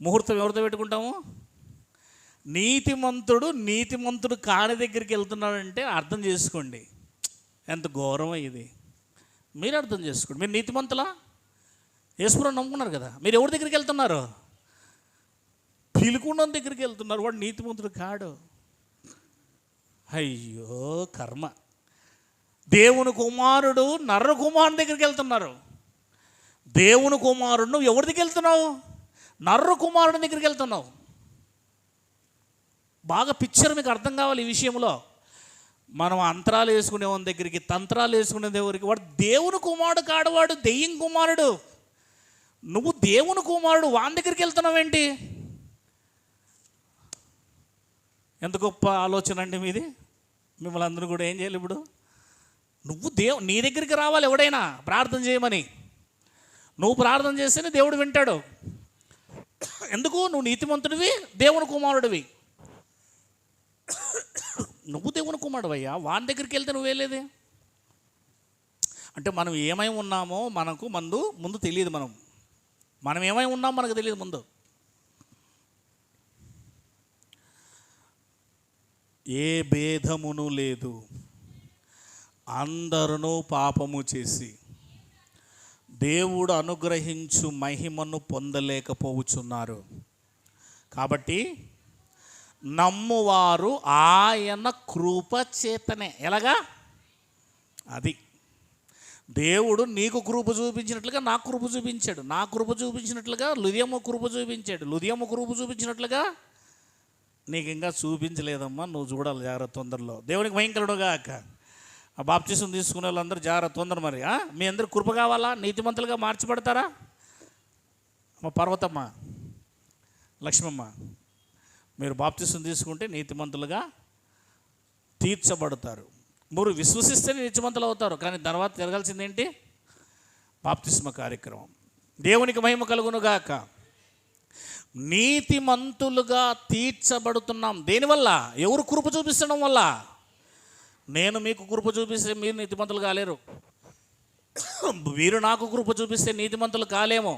ముహూర్తం ఎవరితో పెట్టుకుంటాము? నీతిమంతుడు కాని దగ్గరికి వెళ్తున్నాడంటే అర్థం చేసుకోండి ఎంత ఘోరమో ఇది. మీరు అర్థం చేసుకోండి. మీరు నీతిమంతులా? యేసుప్రభువుని నమ్ముకున్నారు కదా, మీరు ఎవరి దగ్గరికి వెళ్తున్నారు? పిలుకున్న దగ్గరికి వెళ్తున్నారు. వాడు నీతిమంతుడు కాడు. అయ్యో కర్మ. దేవుని కుమారుడు నర్ర కుమారుని దగ్గరికి వెళ్తున్నారు. దేవుని కుమారుడు నువ్వు ఎవరి దగ్గరికి వెళ్తున్నావు? నర్ర కుమారుడి దగ్గరికి వెళ్తున్నావు. బాగా పిక్చర్ మీకు అర్థం కావాలి ఈ విషయంలో. మనం అంతరాలు వేసుకునే వాని దగ్గరికి, తంత్రాలు వేసుకునే దగ్గరికి, వాడు దేవుని కుమారుడు కాడు, వాడు దెయ్యం కుమారుడు. నువ్వు దేవుని కుమారుడు, వాని దగ్గరికి వెళ్తున్నావేంటి? ఎంత గొప్ప ఆలోచన అండి మీది. మిమ్మల్ని అందరూ కూడా ఏం చేయాలి ఇప్పుడు? నువ్వు నీ దగ్గరికి రావాలి ఎవడైనా ప్రార్థన చేయమని. నువ్వు ప్రార్థన చేస్తేనే దేవుడు వింటాడు. ఎందుకు? నువ్వు నీతిమంతుడివి, దేవుని కుమారుడివి. నువ్వు దేవుని కుమారుడు అయ్యా, వాని దగ్గరికి వెళ్తే నువ్వు వెళ్ళేది. అంటే మనం ఏమై ఉన్నామో మనకు ముందు తెలియదు. మనం ఏమై ఉన్నామో మనకు తెలియదు ముందు. ఏ భేదమును లేదు, అందరూ పాపము చేసి దేవుడు అనుగ్రహించు మహిమను పొందలేకపోవచ్చున్నారు. కాబట్టి నమ్మువారు ఆయన కృప చేతనే. ఎలాగా? అది దేవుడు నీకు కృప చూపించినట్లుగా నాకు కృప చూపించాడు, నా కృప చూపించినట్లుగా లుదియమ్మ కృప చూపించాడు, లుదియమ్మ కృప చూపించినట్లుగా నీకు ఇంకా చూపించలేదమ్మా, నువ్వు చూడాలి జాగ్రత్త తొందరలో. దేవునికి భయంకరుడుగా అక్క ఆ బాప్తిసం తీసుకునే వాళ్ళందరూ జాగ్రత్త తొందర. మరి మీ అందరూ కృప కావాలా? నీతిమంతులుగా మార్చబడతారా? మా పర్వతమ్మ, లక్ష్మమ్మ, మీరు బాప్తిసం తీసుకుంటే నీతిమంతులుగా తీర్చబడతారు. మీరు విశ్వసిస్తే నీతిమంతులు అవుతారు. కానీ తర్వాత జరగాల్సింది ఏంటి? బాప్తిస్మ కార్యక్రమం. దేవునికి మహిమ కలుగునుగాక. నీతిమంతులుగా తీర్చబడుతున్నాం. దేనివల్ల? ఎవరు కృప చూపించడం వల్ల. నేను మీకు కృప చూపిస్తే మీరు నీతిమంతులు కాలేరు, మీరు నాకు కృప చూపిస్తే నీతిమంతులు కాలేమో.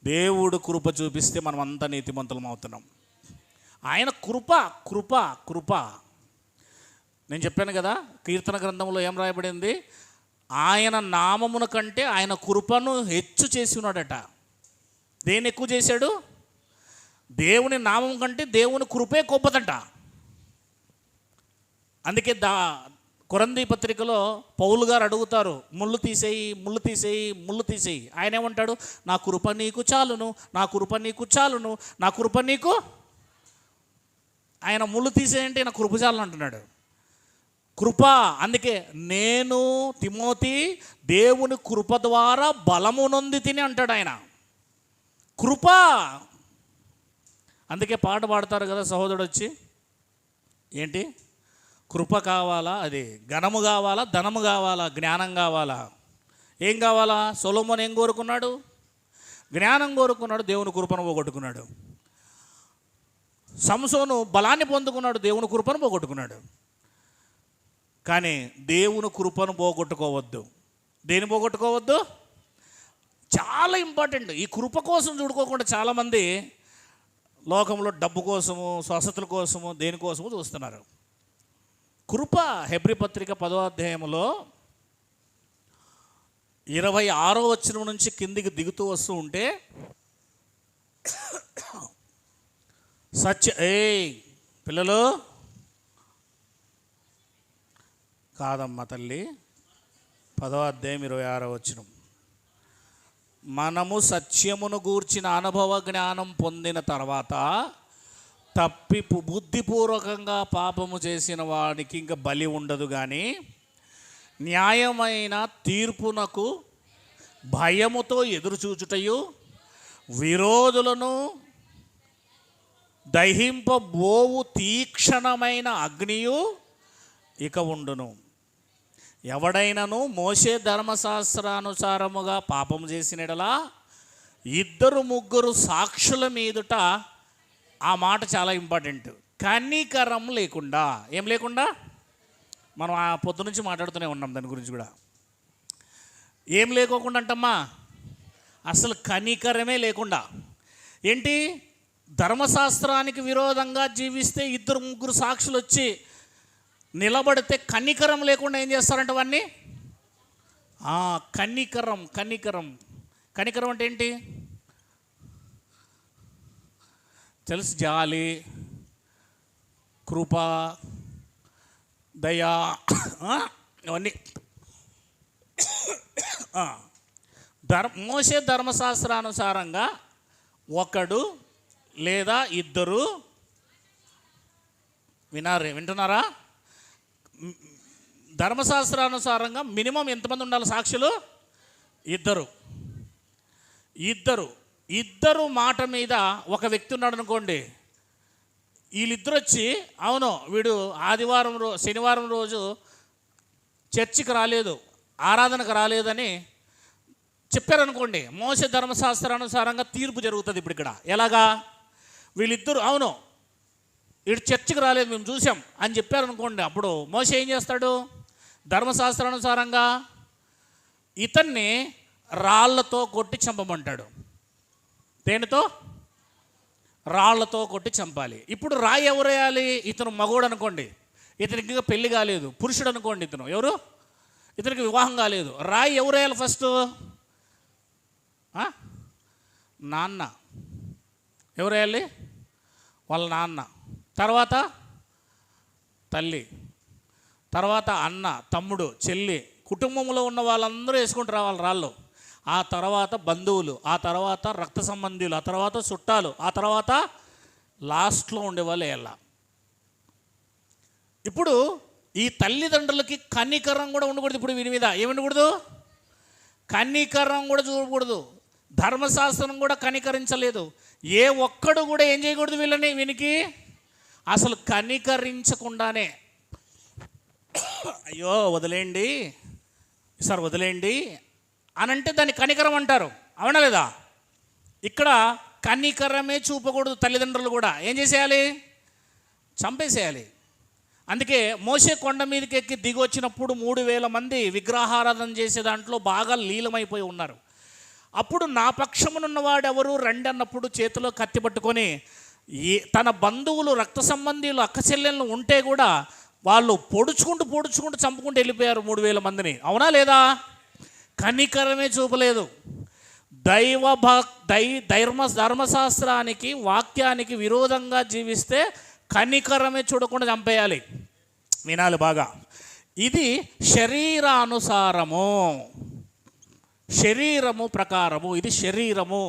దేవుడు కృప చూపిస్తే మనం అంతా నీతిమంతులం అవుతున్నాం. ఆయన కృప కృప కృప. నేను చెప్పాను కదా, కీర్తన గ్రంథంలో ఏం రాయబడింది? ఆయన నామమున కంటే ఆయన కృపను హెచ్చు చేసి ఉన్నాడట. దేన్ని ఎక్కువ చేశాడు? దేవుని నామం కంటే దేవుని కృపే గొప్పదట. అందుకే కొరంథీ పత్రికలో పౌలు గారు అడుగుతారు, ముళ్ళు తీసేయి, ముళ్ళు తీసేయి, ముళ్ళు తీసేయి. ఆయన ఏమంటాడు? నా కృప నీకు చాలును, నా కృప నీకు చాలును, నా కృప నీకు. ఆయన ముళ్ళు తీసేయంటే నా కృప చాలు అంటున్నాడు. కృప. అందుకే నేను తిమోతి దేవుని కృప ద్వారా బలము నొంది తిని అంటాడు ఆయన. కృప. అందుకే పాట పాడతారు కదా సహోదరుడు వచ్చి, ఏంటి? కృప కావాలా, అది ఘనము కావాలా, ధనము కావాలా, జ్ఞానం కావాలా? ఏం కావాలా? సొలొమోను ఏం కోరుకున్నాడు? జ్ఞానం కోరుకున్నాడు, దేవుని కృపను పోగొట్టుకున్నాడు. సంసోను బలాన్ని పొందుకున్నాడు, దేవుని కృపను పోగొట్టుకున్నాడు. కానీ దేవుని కృపను పోగొట్టుకోవద్దు. దేని పోగొట్టుకోవద్దు? చాలా ఇంపార్టెంట్. ఈ కృప కోసం చూడుకోకుండా చాలామంది లోకంలో డబ్బు కోసము, స్వస్థతల కోసము, దేనికోసము చూస్తున్నారు. కృప. హెబ్రీ పత్రిక 10వ అధ్యాయంలో 26వ వచనం నుంచి కిందికి దిగుతూ వస్తూ ఉంటే పిల్లలు కాదమ్మా తల్లి, 10వ అధ్యాయం 26వ వచనం. మనము సత్యమును గూర్చిన అనుభవ జ్ఞానం పొందిన తర్వాత బుద్ధిపూర్వకంగా పాపము చేసిన వాడికి ఇంకా బలి ఉండదు, కానీ న్యాయమైన తీర్పునకు భయముతో ఎదురుచూచుటయు విరోధులను దహింపబోవు తీక్షణమైన అగ్నియు ఇక ఉండును. ఎవడైనను మోషే ధర్మశాస్త్రానుసారముగా పాపం చేసినడలా 2-3 సాక్షుల మీదుట, ఆ మాట చాలా ఇంపార్టెంట్, కనికరం లేకుండా. ఏం లేకుండా? మనం ఆ పొద్దు నుంచి మాట్లాడుతూనే ఉన్నాం దాని గురించి కూడా. ఏం లేకోకుండా అంటమ్మా? అసలు కనికరమే లేకుండా. ఏంటి? ధర్మశాస్త్రానికి విరోధంగా జీవిస్తే 2-3 సాక్షులు వచ్చి నిలబడితే కనికరం లేకుండా ఏం చేస్తారంట వాడిని? కనికరం. కనికరం కనికరం అంటే ఏంటి తెలుసు? జాలి, కృప, దయా, అవన్నీ. మోషే ధర్మశాస్త్రానుసారంగా ఒకడు లేదా 2 వింటున్నారా? ధర్మశాస్త్రానుసారంగా మినిమం ఎంతమంది ఉండాలి సాక్షులు? 2 మాట మీద ఒక వ్యక్తి ఉన్నాడు అనుకోండి, వీళ్ళిద్దరు వచ్చి అవును వీడు శనివారం రోజు చర్చికి రాలేదు, ఆరాధనకు రాలేదని చెప్పారనుకోండి, మోషే ధర్మశాస్త్రానుసారంగా తీర్పు జరుగుతుంది. ఇప్పుడు ఇక్కడ ఎలాగా? వీళ్ళిద్దరు అవును వీడు చర్చికి రాలేదు మేము చూసాం అని చెప్పారనుకోండి, అప్పుడు మోషే ఏం చేస్తాడు? ధర్మశాస్త్రానుసారంగా ఇతన్ని రాళ్లతో కొట్టి చంపమంటాడు. దేనితో? రాళ్లతో కొట్టి చంపాలి. ఇప్పుడు రాయి ఎవరు వేయాలి? ఇతను మగోడు అనుకోండి, ఇతనికి ఇంకా పెళ్లి కాలేదు, పురుషుడు అనుకోండి, ఇతను ఎవరు? ఇతనికి వివాహం కాలేదు. రాయి ఎవరు వేయాలి ఫస్ట్? నాన్న. ఎవరు వేయాలి? వాళ్ళ నాన్న. తర్వాత తల్లి, తర్వాత అన్న, తమ్ముడు, చెల్లి, కుటుంబంలో ఉన్న వాళ్ళందరూ వేసుకుంటూ రావాలి రాళ్ళు, ఆ తర్వాత బంధువులు, ఆ తర్వాత రక్త సంబంధులు, ఆ తర్వాత చుట్టాలు, ఆ తర్వాత లాస్ట్లో ఉండేవాళ్ళు వేయాల. ఇప్పుడు ఈ తల్లిదండ్రులకి కనికరం కూడా ఉండకూడదు. ఇప్పుడు వీరి మీద ఏమి ఉండకూడదు? కనికరం కూడా చూడకూడదు. ధర్మశాస్త్రం కూడా కనికరించలేదు. ఏ ఒక్కడు కూడా ఏం చేయకూడదు వీనికి అసలు కనికరించకుండానే అయ్యో వదిలేయండి సార్ వదిలేయండి అని అంటే దాన్ని కనికరం అంటారు, అవునా లేదా? ఇక్కడ కనికరమే చూపకూడదు. తల్లిదండ్రులు కూడా ఏం చేసేయాలి? చంపేసేయాలి. అందుకే మోషే కొండ మీదకి ఎక్కి దిగి వచ్చినప్పుడు 3000 మంది విగ్రహారాధన చేసే దాంట్లో బాగా లీలమైపోయి ఉన్నారు. అప్పుడు నా పక్షమునున్నవాడు ఎవరు రండి అన్నప్పుడు చేతిలో కత్తి పట్టుకొని తన బంధువులు, రక్త సంబంధీలు, అక్క చెల్లెళ్ళు ఉంటే కూడా వాళ్ళు పొడుచుకుంటూ చంపుకుంటూ వెళ్ళిపోయారు 3000 మందిని, అవునా లేదా? కనికరమే చూపలేదు. ధర్మశాస్త్రానికి, వాక్యానికి విరోధంగా జీవిస్తే కనికరమే చూడకుండా చంపేయాలి. వినాలి బాగా, ఇది శరీరానుసారము, శరీరము ప్రకారము, ఇది శరీరము.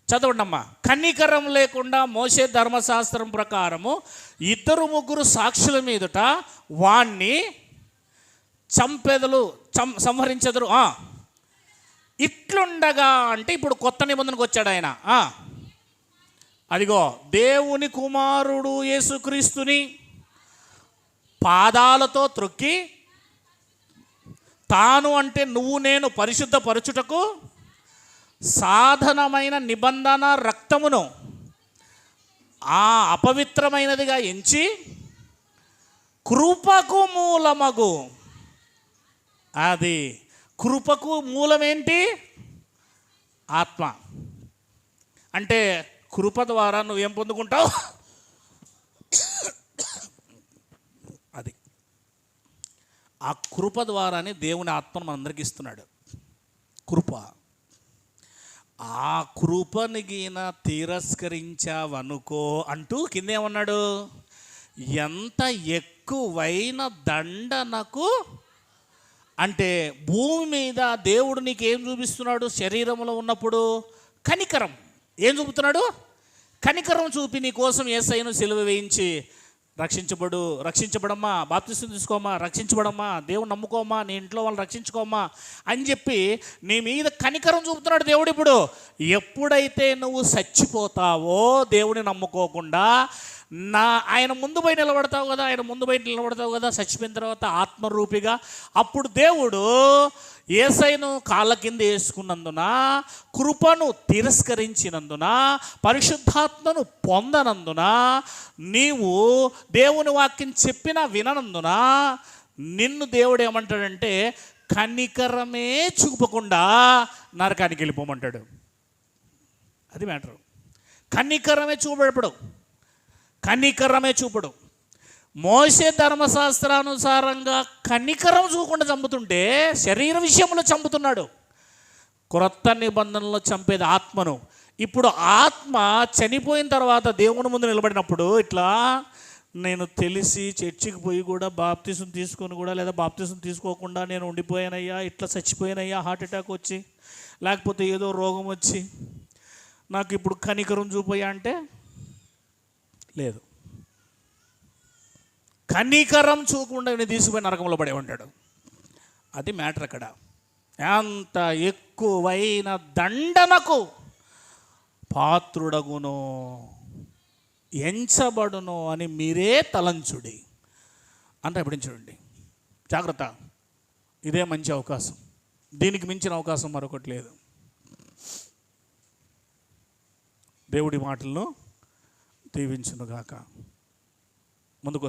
చదవండి అమ్మా. కనికరం లేకుండా మోషే ధర్మశాస్త్రం ప్రకారము 2-3 సాక్షుల మీదట వాణ్ణి సంహరించెదరు. ఇట్లుండగా అంటే ఇప్పుడు కొత్త నిబంధనకు వచ్చాడు ఆయన. అదిగో దేవుని కుమారుడు యేసుక్రీస్తుని పాదాలతో త్రొక్కి తాను అంటే నువ్వు నేను పరిశుద్ధపరచుటకు సాధనమైన నిబంధన రక్తమును ఆ అపవిత్రమైనదిగా ఎంచి కృపకు మూలమగు, అది కృపకు మూలమేంటి? ఆత్మ. అంటే కృప ద్వారా నువ్వేం పొందుకుంటావు? అది ఆ కృప ద్వారానే దేవుని ఆత్మను మనందరికి ఇస్తున్నాడు. కృప. ఆ కృపని గీన తిరస్కరించావనుకో అంటూ కిందేమన్నాడు? ఎంత ఎక్కువైన దండనకు. అంటే భూమి మీద దేవుడు నీకు ఏం చూపిస్తున్నాడు? శరీరంలో ఉన్నప్పుడు కనికరం. ఏం చూపుతున్నాడు? కనికరం చూపి నీ కోసం యేసయ్యను సిలువ వేయించి రక్షించబడమ్మా, బాప్తిసం తీసుకోమ్మా, రక్షించబడమ్మా, దేవుని నమ్ముకోమ్మా, నీ ఇంట్లో వాళ్ళని రక్షించుకోమ్మా అని చెప్పి నీ మీద కనికరం చూపుతున్నాడు దేవుడు. ఇప్పుడు ఎప్పుడైతే నువ్వు చచ్చిపోతావో దేవుని నమ్ముకోకుండా ఆయన ముందు పోయి నిలబడతావు కదా, చచ్చిపోయిన తర్వాత ఆత్మరూపిగా, అప్పుడు దేవుడు యేసయ్యను కాళ్ళ కింద వేసుకున్నందున, కృపను తిరస్కరించినందున, పరిశుద్ధాత్మను పొందనందున, నీవు దేవుని వాక్యం చెప్పినా విననందున నిన్ను దేవుడు ఏమంటాడంటే కనికరమే చూపకుండా నరకానికి వెళ్ళిపోమంటాడు. అది మ్యాటర్. కనికరమే చూపడు. మోషే ధర్మశాస్త్రానుసారంగా కనికరం చూకుండా చంపుతుంటే శరీర విషయంలో చంపుతున్నాడు. క్రొత్త నిబంధనలో చంపేది ఆత్మను. ఇప్పుడు ఆత్మ చనిపోయిన తర్వాత దేవుని ముందు నిలబడినప్పుడు ఇట్లా నేను తెలిసి చర్చికి పోయి కూడా బాప్తిసం తీసుకొని కూడా, లేదా బాప్తిసం తీసుకోకుండా నేను ఉండిపోయానయ్యా, ఇట్లా చచ్చిపోయానయ్యా, హార్ట్ అటాక్ వచ్చి, లేకపోతే ఏదో రోగం వచ్చి నాకు ఇప్పుడు కనికరం చూపోయా అంటే లేదు. కనికరం చూకుండా నేను తీసుకుపోయి నరకంలో పడే ఉంటాడు. అది మ్యాటర్ అక్కడ. ఎంత ఎక్కువైన దండనకు పాత్రుడగునో ఎంచబడునో అని మీరే తలంచుడి అంటే ఇప్పుడు చూడండి, జాగ్రత్త. ఇదే మంచి అవకాశం, దీనికి మించిన అవకాశం మరొకటి లేదు. దేవుడి మాటలను దీవించునుగాక. ముందుకు